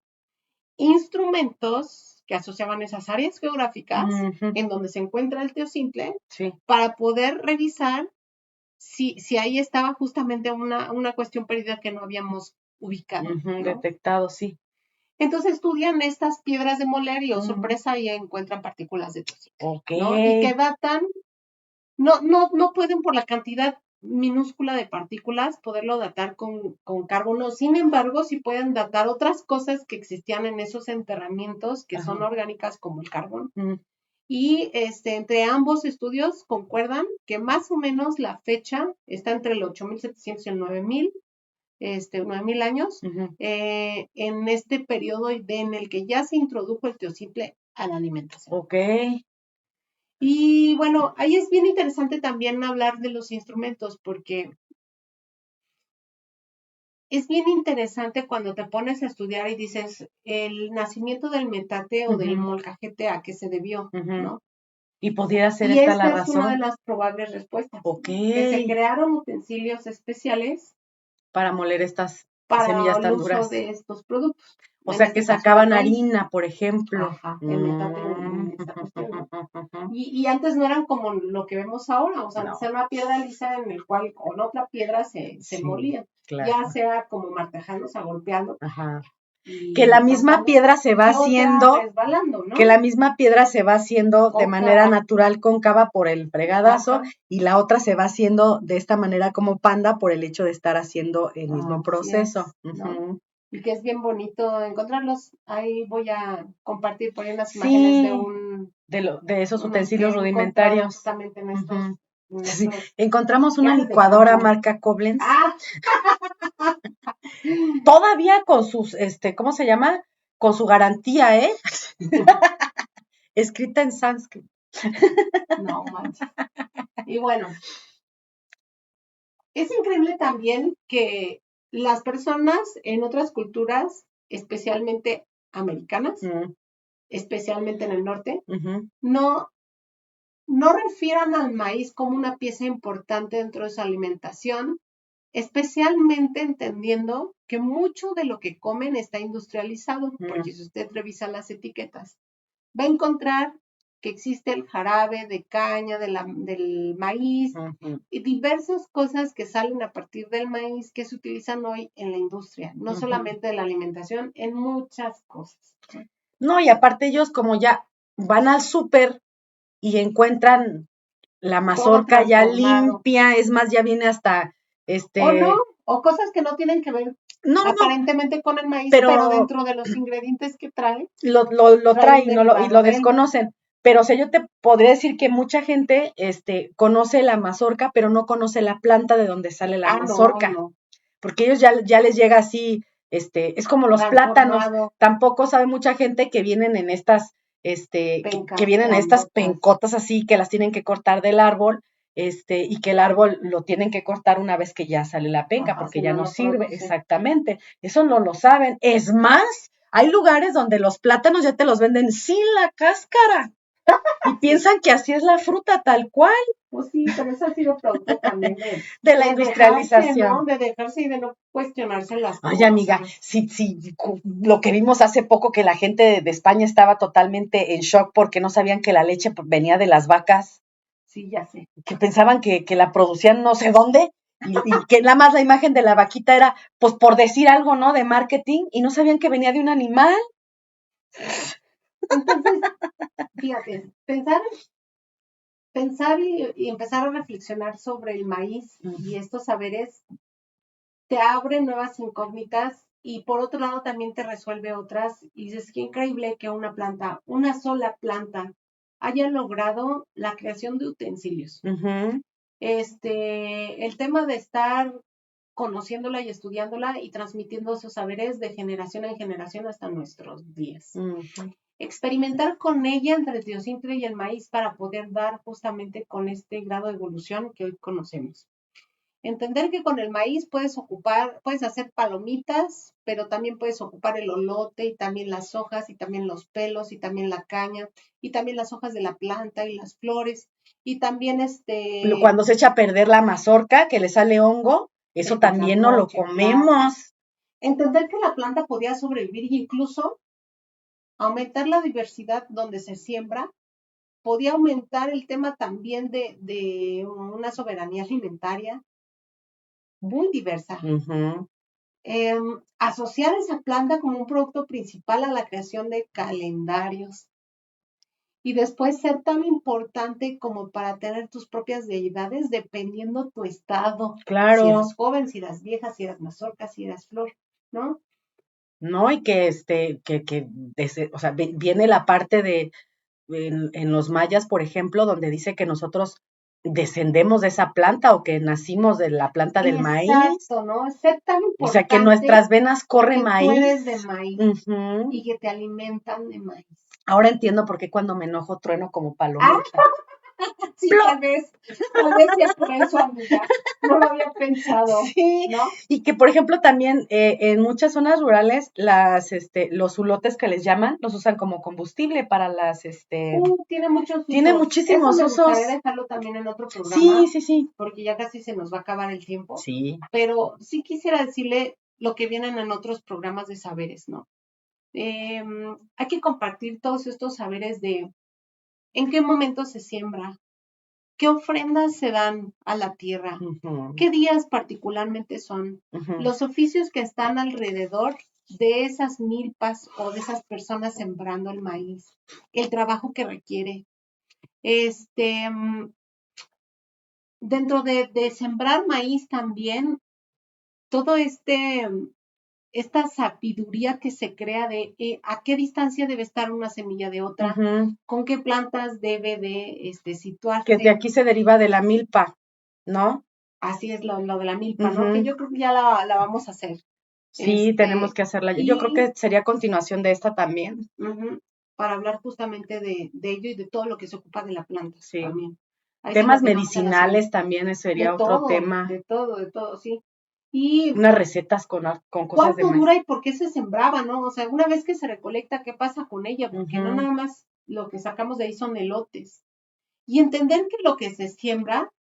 Speaker 2: instrumentos que asociaban esas áreas geográficas
Speaker 1: ujú,
Speaker 2: en donde se encuentra el teosimple
Speaker 1: sí.
Speaker 2: para poder revisar si ahí estaba justamente una cuestión perdida que no habíamos ubicado,
Speaker 1: Ujú,
Speaker 2: ¿no?
Speaker 1: detectado, sí.
Speaker 2: Entonces estudian estas piedras de moler y, oh
Speaker 1: Ujú.
Speaker 2: sorpresa, ahí encuentran partículas de teosimple,
Speaker 1: Ok.
Speaker 2: ¿no? Y que datan, no pueden por la cantidad minúscula de partículas poderlo datar con carbono. Sin embargo, sí pueden datar otras cosas que existían en esos enterramientos que son
Speaker 1: Ajá.
Speaker 2: orgánicas como el carbón.
Speaker 1: Mm,
Speaker 2: Y entre ambos estudios concuerdan que más o menos la fecha está entre el 8700 y el 9000, 9000 años,
Speaker 1: ujú.
Speaker 2: en este periodo en el que ya se introdujo el teosimple a la alimentación.
Speaker 1: Ok.
Speaker 2: Y bueno, ahí es bien interesante también hablar de los instrumentos, porque es bien interesante cuando te pones a estudiar y dices el nacimiento del metate o del
Speaker 1: Ujú,
Speaker 2: molcajete a qué se debió,
Speaker 1: ujú.
Speaker 2: ¿no?
Speaker 1: Y pudiera ser
Speaker 2: Y
Speaker 1: esta la
Speaker 2: esta es una de
Speaker 1: razón.
Speaker 2: las probables respuestas,
Speaker 1: Ok.
Speaker 2: que se crearon utensilios especiales
Speaker 1: Para moler estas
Speaker 2: para
Speaker 1: semillas
Speaker 2: el
Speaker 1: tan
Speaker 2: uso
Speaker 1: duras.
Speaker 2: de estos productos,
Speaker 1: O
Speaker 2: en
Speaker 1: sea, que
Speaker 2: este caso del
Speaker 1: sacaban
Speaker 2: maíz,
Speaker 1: harina, por ejemplo.
Speaker 2: ajá, el metate
Speaker 1: Mm.
Speaker 2: en esta cuestión, ¿no? Y antes no eran como lo que vemos ahora, o sea, antes
Speaker 1: No,
Speaker 2: era una piedra lisa en el cual con otra piedra se
Speaker 1: sí,
Speaker 2: molía, ya
Speaker 1: claro.
Speaker 2: sea como martejando, o sea, golpeando
Speaker 1: Ajá. Que la
Speaker 2: y
Speaker 1: misma
Speaker 2: cortando,
Speaker 1: piedra se va
Speaker 2: y otra
Speaker 1: haciendo,
Speaker 2: resbalando,
Speaker 1: que
Speaker 2: ¿no?
Speaker 1: la misma piedra se va haciendo de manera
Speaker 2: Cóncava,
Speaker 1: natural cóncava por el fregadazo
Speaker 2: ajá,
Speaker 1: y la otra se va haciendo de esta manera como panda por el hecho de estar haciendo el mismo
Speaker 2: así
Speaker 1: proceso.
Speaker 2: es, ¿no?
Speaker 1: Ujú.
Speaker 2: Y que es bien bonito encontrarlos. Ahí voy a compartir por ahí unas imágenes
Speaker 1: Sí, de esos
Speaker 2: unos que
Speaker 1: utensilios
Speaker 2: he encontrado
Speaker 1: rudimentarios.
Speaker 2: justamente
Speaker 1: Ujú.
Speaker 2: en
Speaker 1: Sí,
Speaker 2: estos
Speaker 1: encontramos una
Speaker 2: viajes de
Speaker 1: licuadora
Speaker 2: campo.
Speaker 1: marca Koblenz,
Speaker 2: Ah,
Speaker 1: todavía con sus, ¿cómo se llama? Con su garantía, ¿eh? Escrita en sánscrito.
Speaker 2: no manches. Y bueno, es increíble también que las personas en otras culturas, especialmente americanas,
Speaker 1: Mm,
Speaker 2: especialmente en el norte,
Speaker 1: ujú,
Speaker 2: no, no refieran al maíz como una pieza importante dentro de su alimentación, especialmente entendiendo que mucho de lo que comen está industrializado,
Speaker 1: mm,
Speaker 2: porque si usted revisa las etiquetas, va a encontrar que existe el jarabe de caña, del maíz
Speaker 1: ujú,
Speaker 2: y diversas cosas que salen a partir del maíz que se utilizan hoy en la industria, no
Speaker 1: ujú.
Speaker 2: solamente de la alimentación, en muchas cosas.
Speaker 1: No, y aparte ellos como ya van al súper y encuentran la
Speaker 2: Todo
Speaker 1: mazorca ya
Speaker 2: transformado.
Speaker 1: limpia, es más, ya viene hasta,
Speaker 2: O no,
Speaker 1: este,
Speaker 2: o cosas que no tienen que ver
Speaker 1: no, no,
Speaker 2: aparentemente con el maíz, pero
Speaker 1: pero
Speaker 2: dentro de los ingredientes que trae,
Speaker 1: lo
Speaker 2: trae un
Speaker 1: traen y
Speaker 2: derivado
Speaker 1: lo
Speaker 2: de él.
Speaker 1: desconocen. Pero, o sea, yo te podría decir que mucha gente, conoce la mazorca, pero no conoce la planta de donde sale la
Speaker 2: Ah, no,
Speaker 1: mazorca,
Speaker 2: no,
Speaker 1: porque ellos ya les llega así, es como los plátanos,
Speaker 2: transformado,
Speaker 1: tampoco sabe mucha gente que vienen en estas, que
Speaker 2: pencas
Speaker 1: vienen en estas
Speaker 2: grandotas.
Speaker 1: pencotas así, que las tienen que cortar del árbol, y que el árbol lo tienen que cortar una vez que ya sale la penca,
Speaker 2: Ajá,
Speaker 1: porque
Speaker 2: si
Speaker 1: ya
Speaker 2: no,
Speaker 1: no
Speaker 2: no
Speaker 1: sirve,
Speaker 2: produce.
Speaker 1: exactamente. Eso no lo saben. Es más, hay lugares donde los plátanos ya te los venden sin la cáscara y piensan que así es la fruta tal cual,
Speaker 2: Pues sí, pero eso ha sido producto también
Speaker 1: de la
Speaker 2: de dejarse,
Speaker 1: industrialización.
Speaker 2: ¿no? De dejarse y de no cuestionarse las
Speaker 1: Ay, amiga,
Speaker 2: cosas.
Speaker 1: lo que vimos hace poco, que la gente de España estaba totalmente en shock porque no sabían que la leche venía de las vacas,
Speaker 2: Sí, ya sé.
Speaker 1: que pensaban que la producían no sé dónde, y que nada más la imagen de la vaquita era, pues por decir algo, ¿no? De marketing, y no sabían que venía de un animal.
Speaker 2: Entonces, fíjate, pensar y empezar a reflexionar sobre el maíz y estos saberes te abre nuevas incógnitas y por otro lado también te resuelve otras. Y dices, qué increíble que una planta, una sola planta, haya logrado la creación de utensilios.
Speaker 1: Ujú,
Speaker 2: El tema de estar conociéndola y estudiándola y transmitiendo esos saberes de generación en generación hasta nuestros días.
Speaker 1: ujú.
Speaker 2: Experimentar con ella entre el teocintle y el maíz para poder dar justamente con este grado de evolución que hoy conocemos. Entender que con el maíz puedes hacer palomitas, pero también puedes ocupar el olote y también las hojas y también los pelos y también la caña y también las hojas de la planta y las flores y también
Speaker 1: Cuando se echa a perder la mazorca, que le sale hongo, eso
Speaker 2: el
Speaker 1: también no lo
Speaker 2: pesamoche, claro.
Speaker 1: comemos.
Speaker 2: Entender que la planta podía sobrevivir e incluso aumentar la diversidad donde se siembra, podía aumentar el tema también de una soberanía alimentaria muy diversa.
Speaker 1: Ujú.
Speaker 2: Asociar esa planta como un producto principal a la creación de calendarios y después ser tan importante como para tener tus propias deidades dependiendo tu estado, si
Speaker 1: Claro,
Speaker 2: eras joven, si eras vieja, si eras mazorca, si eras flor, ¿no?
Speaker 1: ¿no? Y que o sea, viene la parte de en los mayas, por ejemplo, donde dice que nosotros descendemos de esa planta o que nacimos de la planta del maíz,
Speaker 2: Exacto, ¿no? Ser tan
Speaker 1: o sea, que en
Speaker 2: importante
Speaker 1: nuestras venas corre
Speaker 2: que tú
Speaker 1: maíz.
Speaker 2: eres de maíz
Speaker 1: Ujú.
Speaker 2: y que te alimentan de maíz.
Speaker 1: Ahora entiendo por qué cuando me enojo trueno como
Speaker 2: Ah,
Speaker 1: palomita.
Speaker 2: sí,
Speaker 1: ¡Plop!
Speaker 2: tal vez sea por eso, amiga. No lo había pensado,
Speaker 1: Sí,
Speaker 2: ¿no?
Speaker 1: y que por ejemplo también en muchas zonas rurales los hulotes que les llaman los usan como combustible para
Speaker 2: Tiene muchos
Speaker 1: tiene
Speaker 2: usos. Eso
Speaker 1: muchísimos
Speaker 2: me gustaría
Speaker 1: usos.
Speaker 2: dejarlo también en otro
Speaker 1: Sí,
Speaker 2: programa,
Speaker 1: sí, sí,
Speaker 2: porque ya casi se nos va a acabar el tiempo.
Speaker 1: sí.
Speaker 2: Pero sí quisiera decirle lo que vienen en otros programas de saberes, ¿no? Hay que compartir todos estos saberes de en qué momento se siembra, qué ofrendas se dan a la tierra,
Speaker 1: Ujú,
Speaker 2: qué días particularmente son,
Speaker 1: ujú,
Speaker 2: los oficios que están alrededor de esas milpas o de esas personas sembrando el maíz, el trabajo que requiere. Este, Dentro de sembrar maíz también, todo esta sabiduría que se crea de a qué distancia debe estar una semilla de otra,
Speaker 1: ujú.
Speaker 2: con qué plantas debe de
Speaker 1: Que de
Speaker 2: situarse.
Speaker 1: aquí se deriva de la milpa, ¿no?
Speaker 2: Así es lo de la milpa, ¿no? Que
Speaker 1: Ujú.
Speaker 2: yo creo que ya la vamos a hacer.
Speaker 1: Sí, tenemos que hacerla. Yo creo
Speaker 2: Y
Speaker 1: que sería continuación de esta también.
Speaker 2: para hablar justamente de ello y de todo lo que se ocupa de la planta
Speaker 1: Sí.
Speaker 2: también. Ahí se
Speaker 1: Temas
Speaker 2: las dejamos en la siguiente.
Speaker 1: medicinales también sería otro tema.
Speaker 2: De todo, sí. Y
Speaker 1: Unas recetas con cosas de
Speaker 2: cuánto
Speaker 1: maíz.
Speaker 2: dura y por qué se sembraba, ¿no? O sea, una vez que se recolecta, ¿qué pasa con ella? Porque no
Speaker 1: Ujú,
Speaker 2: nada más lo que sacamos de ahí son elotes. Y entender que lo que se siembra,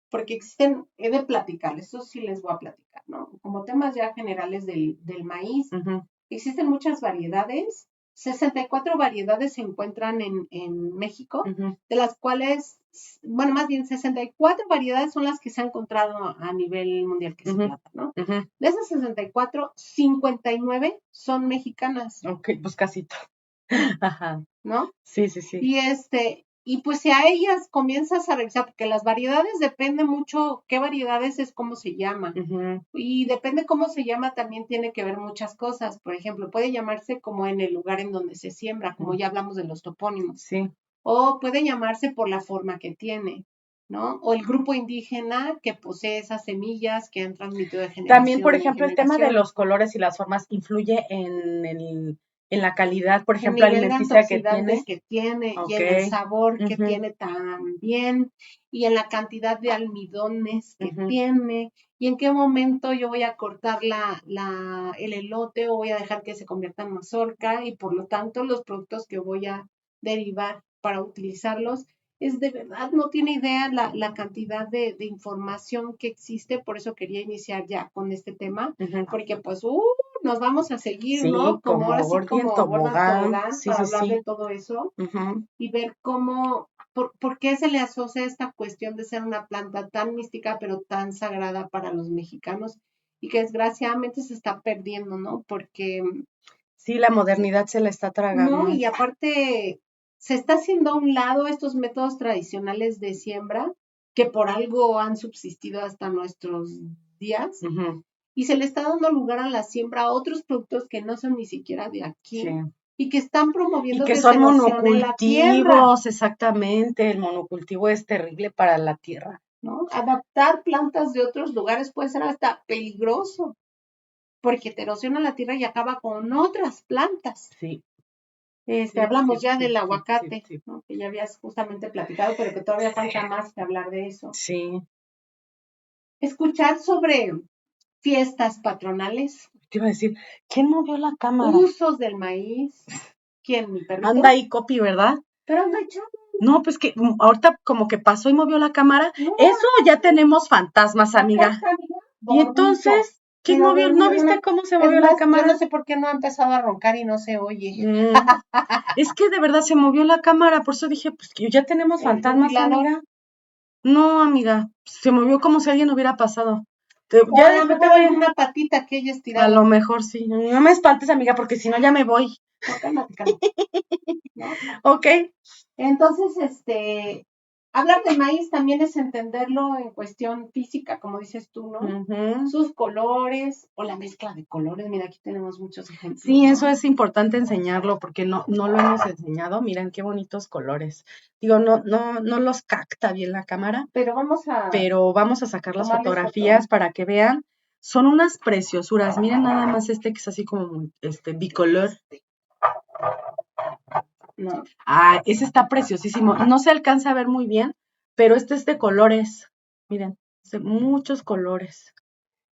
Speaker 2: porque existen, he de platicarles, eso sí les voy a platicar, ¿no? Como temas ya generales del maíz,
Speaker 1: ujú,
Speaker 2: existen muchas variedades, 64 variedades se encuentran en México,
Speaker 1: ujú,
Speaker 2: de las cuales, bueno, más bien 64 variedades son las que se han encontrado a nivel mundial que se
Speaker 1: ujú,
Speaker 2: platan, ¿no?
Speaker 1: ujú.
Speaker 2: De esas 64, 59 son mexicanas,
Speaker 1: Ok, pues casi todo. Ajá.
Speaker 2: ¿no?
Speaker 1: Sí, sí, sí.
Speaker 2: Y pues si a ellas comienzas a revisar, porque las variedades depende mucho, qué variedades es cómo se llama.
Speaker 1: Ujú,
Speaker 2: Y depende cómo se llama, también tiene que ver muchas cosas. Por ejemplo, puede llamarse como en el lugar en donde se siembra, como
Speaker 1: ujú.
Speaker 2: ya hablamos de los topónimos.
Speaker 1: Sí.
Speaker 2: O puede llamarse por la forma que tiene, ¿no? O el grupo indígena que posee esas semillas que han transmitido de
Speaker 1: También, por
Speaker 2: generación en
Speaker 1: ejemplo, el tema de
Speaker 2: generación.
Speaker 1: los colores y las formas influye en la calidad, por
Speaker 2: el
Speaker 1: ejemplo,
Speaker 2: nivel de
Speaker 1: alimenticia que
Speaker 2: antioxidantes
Speaker 1: tiene.
Speaker 2: que tiene y en el
Speaker 1: Ok.
Speaker 2: sabor que
Speaker 1: Ujú,
Speaker 2: tiene también y en la cantidad de almidones que
Speaker 1: ujú,
Speaker 2: tiene y en qué momento yo voy a cortar el elote o voy a dejar que se convierta en mazorca y por lo tanto los productos que voy a derivar para utilizarlos. Es de verdad, no tiene idea la cantidad de información que existe, por eso quería iniciar ya con este tema,
Speaker 1: ujú.
Speaker 2: porque pues nos vamos a seguir,
Speaker 1: Sí,
Speaker 2: ¿no? Como ahora
Speaker 1: como
Speaker 2: sí,
Speaker 1: gordi en
Speaker 2: como gorda en
Speaker 1: tobogán.
Speaker 2: tobogán
Speaker 1: Sí,
Speaker 2: para
Speaker 1: sí,
Speaker 2: hablar
Speaker 1: sí.
Speaker 2: de todo eso
Speaker 1: Ujú,
Speaker 2: y ver por qué se le asocia esta cuestión de ser una planta tan mística pero tan sagrada para los mexicanos y que desgraciadamente se está perdiendo, ¿no? Porque
Speaker 1: sí, la modernidad se la está
Speaker 2: no,
Speaker 1: tragando.
Speaker 2: y aparte se está haciendo a un lado estos métodos tradicionales de siembra que por algo han subsistido hasta nuestros días
Speaker 1: Ujú,
Speaker 2: y se le está dando lugar a la siembra a otros productos que no son ni siquiera de
Speaker 1: sí.
Speaker 2: aquí y que están
Speaker 1: Y
Speaker 2: promoviendo
Speaker 1: que
Speaker 2: que se
Speaker 1: son
Speaker 2: erosione la tierra,
Speaker 1: monocultivos, exactamente. El monocultivo es terrible para la tierra.
Speaker 2: ¿no? Adaptar plantas de otros lugares puede ser hasta peligroso porque te erosiona la tierra y acaba con otras plantas.
Speaker 1: Sí, sí,
Speaker 2: Hablamos
Speaker 1: sí,
Speaker 2: ya
Speaker 1: sí,
Speaker 2: del
Speaker 1: sí, sí,
Speaker 2: aguacate,
Speaker 1: sí.
Speaker 2: ¿no? Que ya habías justamente platicado, pero que todavía falta más que hablar de eso.
Speaker 1: Sí,
Speaker 2: Escuchar sobre fiestas patronales,
Speaker 1: te iba a decir, ¿quién movió la cámara?
Speaker 2: usos del maíz. ¿Quién? ¿Mi
Speaker 1: Anda
Speaker 2: perrito?
Speaker 1: ahí, copy, ¿verdad?
Speaker 2: Pero anda echando.
Speaker 1: No, pues que ahorita como que pasó y movió la cámara.
Speaker 2: No,
Speaker 1: Eso ya tenemos fantasmas,
Speaker 2: acá
Speaker 1: amiga.
Speaker 2: está, mira,
Speaker 1: Y
Speaker 2: dormidito.
Speaker 1: entonces, ¿quién
Speaker 2: Pero
Speaker 1: movió? ¿No
Speaker 2: dormido,
Speaker 1: viste
Speaker 2: no.
Speaker 1: cómo se
Speaker 2: Es
Speaker 1: movió la
Speaker 2: más, yo no
Speaker 1: cámara?
Speaker 2: sé por qué no ha empezado a roncar y no se oye.
Speaker 1: Mm, es que de verdad se movió la cámara, por eso dije, pues que ya tenemos
Speaker 2: El
Speaker 1: fantasmas,
Speaker 2: ventilador.
Speaker 1: amiga. No, amiga, se movió como si alguien hubiera pasado.
Speaker 2: O a
Speaker 1: Ya
Speaker 2: lo
Speaker 1: después te
Speaker 2: mejor
Speaker 1: voy
Speaker 2: alguna patita que haya
Speaker 1: a lo
Speaker 2: estirado.
Speaker 1: mejor sí. No me espantes, amiga, porque si no ya me voy.
Speaker 2: No, cálmate, cálmate, ¿no?
Speaker 1: ¿Ok?
Speaker 2: Entonces, hablar de maíz también es entenderlo en cuestión física, como dices tú, ¿no?
Speaker 1: Ujú.
Speaker 2: Sus colores o la mezcla de colores. Mira, aquí tenemos muchos ejemplos,
Speaker 1: Sí, eso
Speaker 2: ¿no?
Speaker 1: es importante enseñarlo porque no lo hemos enseñado. Miren qué bonitos colores. Digo, no los capta bien la cámara,
Speaker 2: Pero vamos a
Speaker 1: pero vamos a sacar las
Speaker 2: tomarles foto.
Speaker 1: fotografías para que vean. Son unas preciosuras. Miren nada más este que es así como bicolor.
Speaker 2: No.
Speaker 1: Ah, ese está preciosísimo. No se alcanza a ver muy bien, pero este es de colores. Miren, es de muchos colores.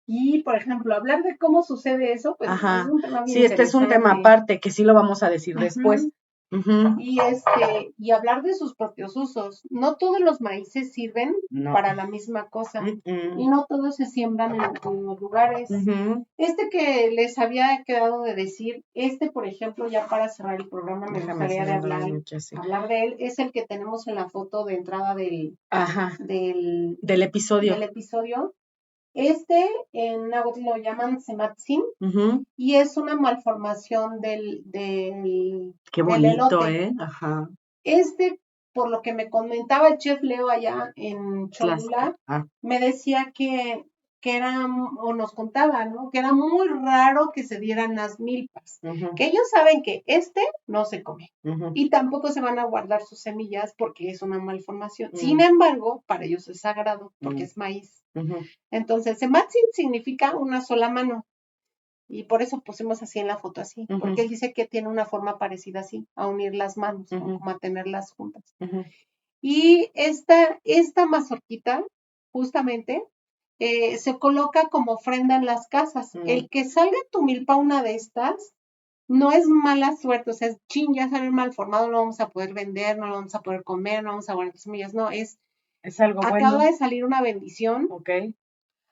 Speaker 2: Y, por ejemplo, hablar de cómo sucede eso, pues es
Speaker 1: Ajá.
Speaker 2: un tema bien
Speaker 1: Sí, este es un tema
Speaker 2: interesante.
Speaker 1: aparte que sí lo vamos a decir después.
Speaker 2: Ujú.
Speaker 1: Ujú.
Speaker 2: Y hablar de sus propios usos. No todos los maíces sirven
Speaker 1: No.
Speaker 2: para la misma cosa
Speaker 1: Mm-mm.
Speaker 2: y no todos se siembran en los lugares.
Speaker 1: Ujú.
Speaker 2: Este que les había quedado de decir, por ejemplo, ya para cerrar el programa, me
Speaker 1: Déjame
Speaker 2: gustaría
Speaker 1: haciendo bien aquí así.
Speaker 2: hablar de él, es el que tenemos en la foto de entrada
Speaker 1: Ajá.
Speaker 2: del,
Speaker 1: Del episodio.
Speaker 2: del episodio. En náhuatl lo llaman sematzin
Speaker 1: Ujú.
Speaker 2: y es una malformación
Speaker 1: Qué
Speaker 2: del
Speaker 1: bonito,
Speaker 2: elote.
Speaker 1: ¿eh? Ajá.
Speaker 2: Este, por lo que me comentaba el chef Leo allá en
Speaker 1: Clásica.
Speaker 2: Cholula,
Speaker 1: Ah.
Speaker 2: me decía que era, o nos contaba, ¿no? Que era muy raro que se dieran las milpas,
Speaker 1: Ujú,
Speaker 2: que ellos saben que no se come
Speaker 1: ujú,
Speaker 2: y tampoco se van a guardar sus semillas porque es una malformación. Sin
Speaker 1: mm,
Speaker 2: embargo, para ellos es sagrado porque
Speaker 1: mm,
Speaker 2: es maíz.
Speaker 1: ujú,
Speaker 2: Entonces, Sematzin significa una sola mano. Y por eso pusimos así en la foto así,
Speaker 1: ujú,
Speaker 2: porque él dice que tiene una forma parecida así, a unir las manos, ¿no?
Speaker 1: ujú,
Speaker 2: Como a tenerlas juntas.
Speaker 1: ujú,
Speaker 2: Y esta mazorquita, justamente, se coloca como ofrenda en las casas.
Speaker 1: mm,
Speaker 2: El que salga tu milpa una de estas, no es mala suerte, o sea, es chin, ya sale mal formado, no lo vamos a poder vender, no lo vamos a poder comer, no vamos a guardar semillas, no,
Speaker 1: Es algo
Speaker 2: acaba
Speaker 1: bueno.
Speaker 2: de salir una bendición,
Speaker 1: Ok.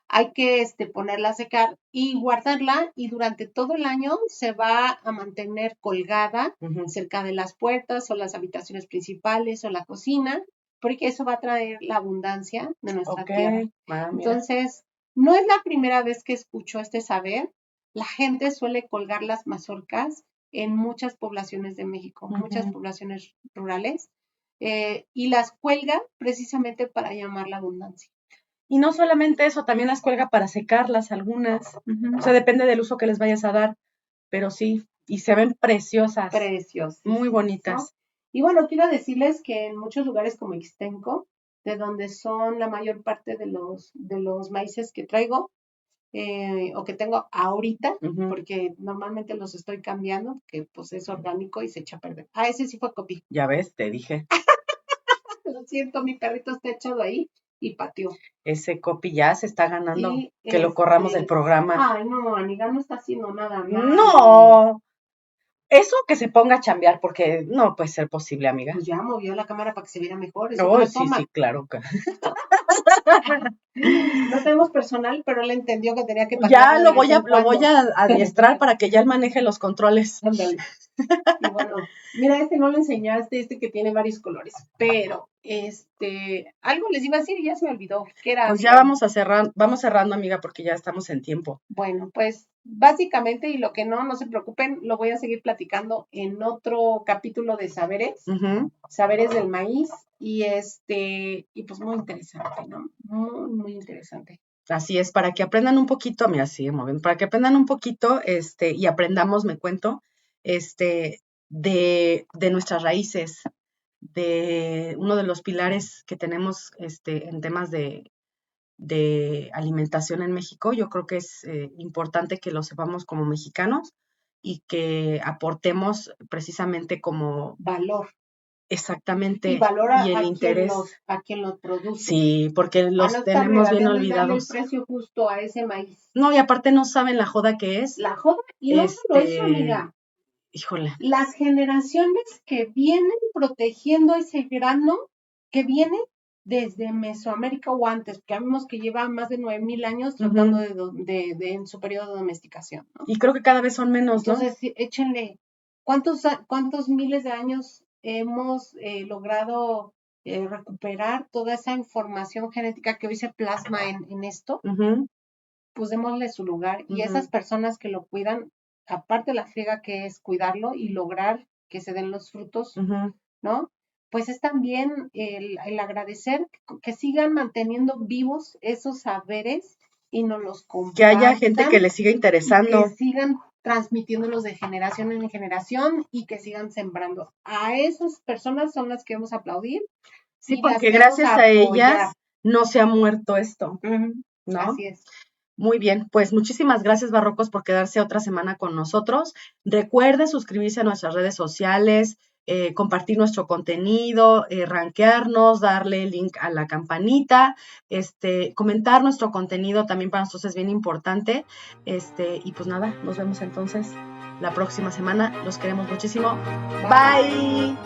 Speaker 2: hay que ponerla a secar y guardarla y durante todo el año se va a mantener colgada
Speaker 1: Ujú,
Speaker 2: cerca de las puertas o las habitaciones principales o la cocina, porque eso va a traer la abundancia de nuestra
Speaker 1: ok.
Speaker 2: tierra.
Speaker 1: Ah, mira.
Speaker 2: Entonces, no es la primera vez que escucho este saber. La gente suele colgar las mazorcas en muchas poblaciones de México, muchas
Speaker 1: Ujú.
Speaker 2: poblaciones rurales, y las cuelga precisamente para llamar la abundancia.
Speaker 1: Y no solamente eso, también las cuelga para secarlas algunas.
Speaker 2: Ujú.
Speaker 1: O sea, depende del uso que les vayas a dar. Pero sí, y se ven preciosas, muy
Speaker 2: Preciosísimas, ¿no?
Speaker 1: bonitas.
Speaker 2: Y bueno, quiero decirles que en muchos lugares como Ixtenco, de donde son la mayor parte de los maíces que traigo, o que tengo ahorita,
Speaker 1: Ujú.
Speaker 2: porque normalmente los estoy cambiando, que pues es orgánico y se echa a perder. Ah, ese sí fue copy.
Speaker 1: Ya ves, te dije.
Speaker 2: Lo siento, mi perrito está echado ahí y pateó.
Speaker 1: Ese copy ya se está ganando
Speaker 2: Y
Speaker 1: que lo corramos del programa.
Speaker 2: ay, no, amiga, no está haciendo nada malo.
Speaker 1: No, eso que se ponga a chambear, porque no puede ser posible, amiga.
Speaker 2: Pues ya movió la cámara para que se viera mejor, es
Speaker 1: Oh,
Speaker 2: otra
Speaker 1: sí,
Speaker 2: toma.
Speaker 1: sí, claro.
Speaker 2: No tenemos personal, pero él entendió que tenía que
Speaker 1: Ya
Speaker 2: patearlo de vez en
Speaker 1: lo voy
Speaker 2: cuando.
Speaker 1: a adiestrar para que ya él maneje los controles.
Speaker 2: Ándale. Y bueno, mira, este no lo enseñaste, este que tiene varios colores, pero algo les iba a decir y ya se me olvidó. ¿Qué era,
Speaker 1: Pues ya
Speaker 2: amiga?
Speaker 1: vamos cerrando, amiga, porque ya estamos en tiempo.
Speaker 2: Bueno, pues básicamente, y lo que no, no se preocupen, lo voy a seguir platicando en otro capítulo de saberes,
Speaker 1: Ujú.
Speaker 2: saberes del maíz, y pues muy interesante, ¿no? Muy, muy interesante.
Speaker 1: Así es, para que aprendan un poquito, mira, sigue moviendo, para que aprendan un poquito, y aprendamos, me cuento, de nuestras raíces, de uno de los pilares que tenemos, en temas de alimentación en México. Yo creo que es importante que lo sepamos como mexicanos y que aportemos precisamente como
Speaker 2: Valor. Y
Speaker 1: exactamente
Speaker 2: valora
Speaker 1: y el interés.
Speaker 2: a quien los produce.
Speaker 1: Sí, porque
Speaker 2: A
Speaker 1: los
Speaker 2: no estar
Speaker 1: tenemos bien
Speaker 2: regateando y darle el
Speaker 1: olvidados.
Speaker 2: precio justo a ese maíz.
Speaker 1: No, y aparte no saben la joda que es.
Speaker 2: La joda, y no solo eso, amiga,
Speaker 1: Híjole.
Speaker 2: las generaciones que vienen protegiendo ese grano que viene desde Mesoamérica o antes, porque vemos que lleva más de 9,000 años tratando en su periodo de domesticación, ¿no?
Speaker 1: Y creo que cada vez son menos, ¿no?
Speaker 2: Entonces, échenle, ¿cuántos miles de años hemos logrado recuperar toda esa información genética que hoy se plasma en esto?
Speaker 1: Ujú,
Speaker 2: Pues démosle su lugar. Y esas
Speaker 1: ujú,
Speaker 2: personas que lo cuidan, aparte de la friega que es cuidarlo y lograr que se den los frutos,
Speaker 1: ujú.
Speaker 2: ¿no? Pues es también el agradecer que sigan manteniendo vivos esos saberes y nos los
Speaker 1: Que haya gente
Speaker 2: compartan
Speaker 1: que le siga
Speaker 2: y que
Speaker 1: interesando.
Speaker 2: sigan transmitiéndolos de generación en generación y que sigan sembrando. A esas personas son las que vamos a aplaudir
Speaker 1: Sí,
Speaker 2: y las
Speaker 1: porque
Speaker 2: debemos
Speaker 1: gracias a
Speaker 2: apoyar.
Speaker 1: ellas no se ha muerto esto,
Speaker 2: Ujú,
Speaker 1: ¿no?
Speaker 2: así es.
Speaker 1: Muy bien, pues muchísimas gracias, Barrocos, por quedarse otra semana con nosotros. Recuerde suscribirse a nuestras redes sociales, compartir nuestro contenido, rankearnos, darle link a la campanita, comentar nuestro contenido también para nosotros es bien importante. Y pues nada, nos vemos entonces la próxima semana. Los queremos muchísimo. Bye.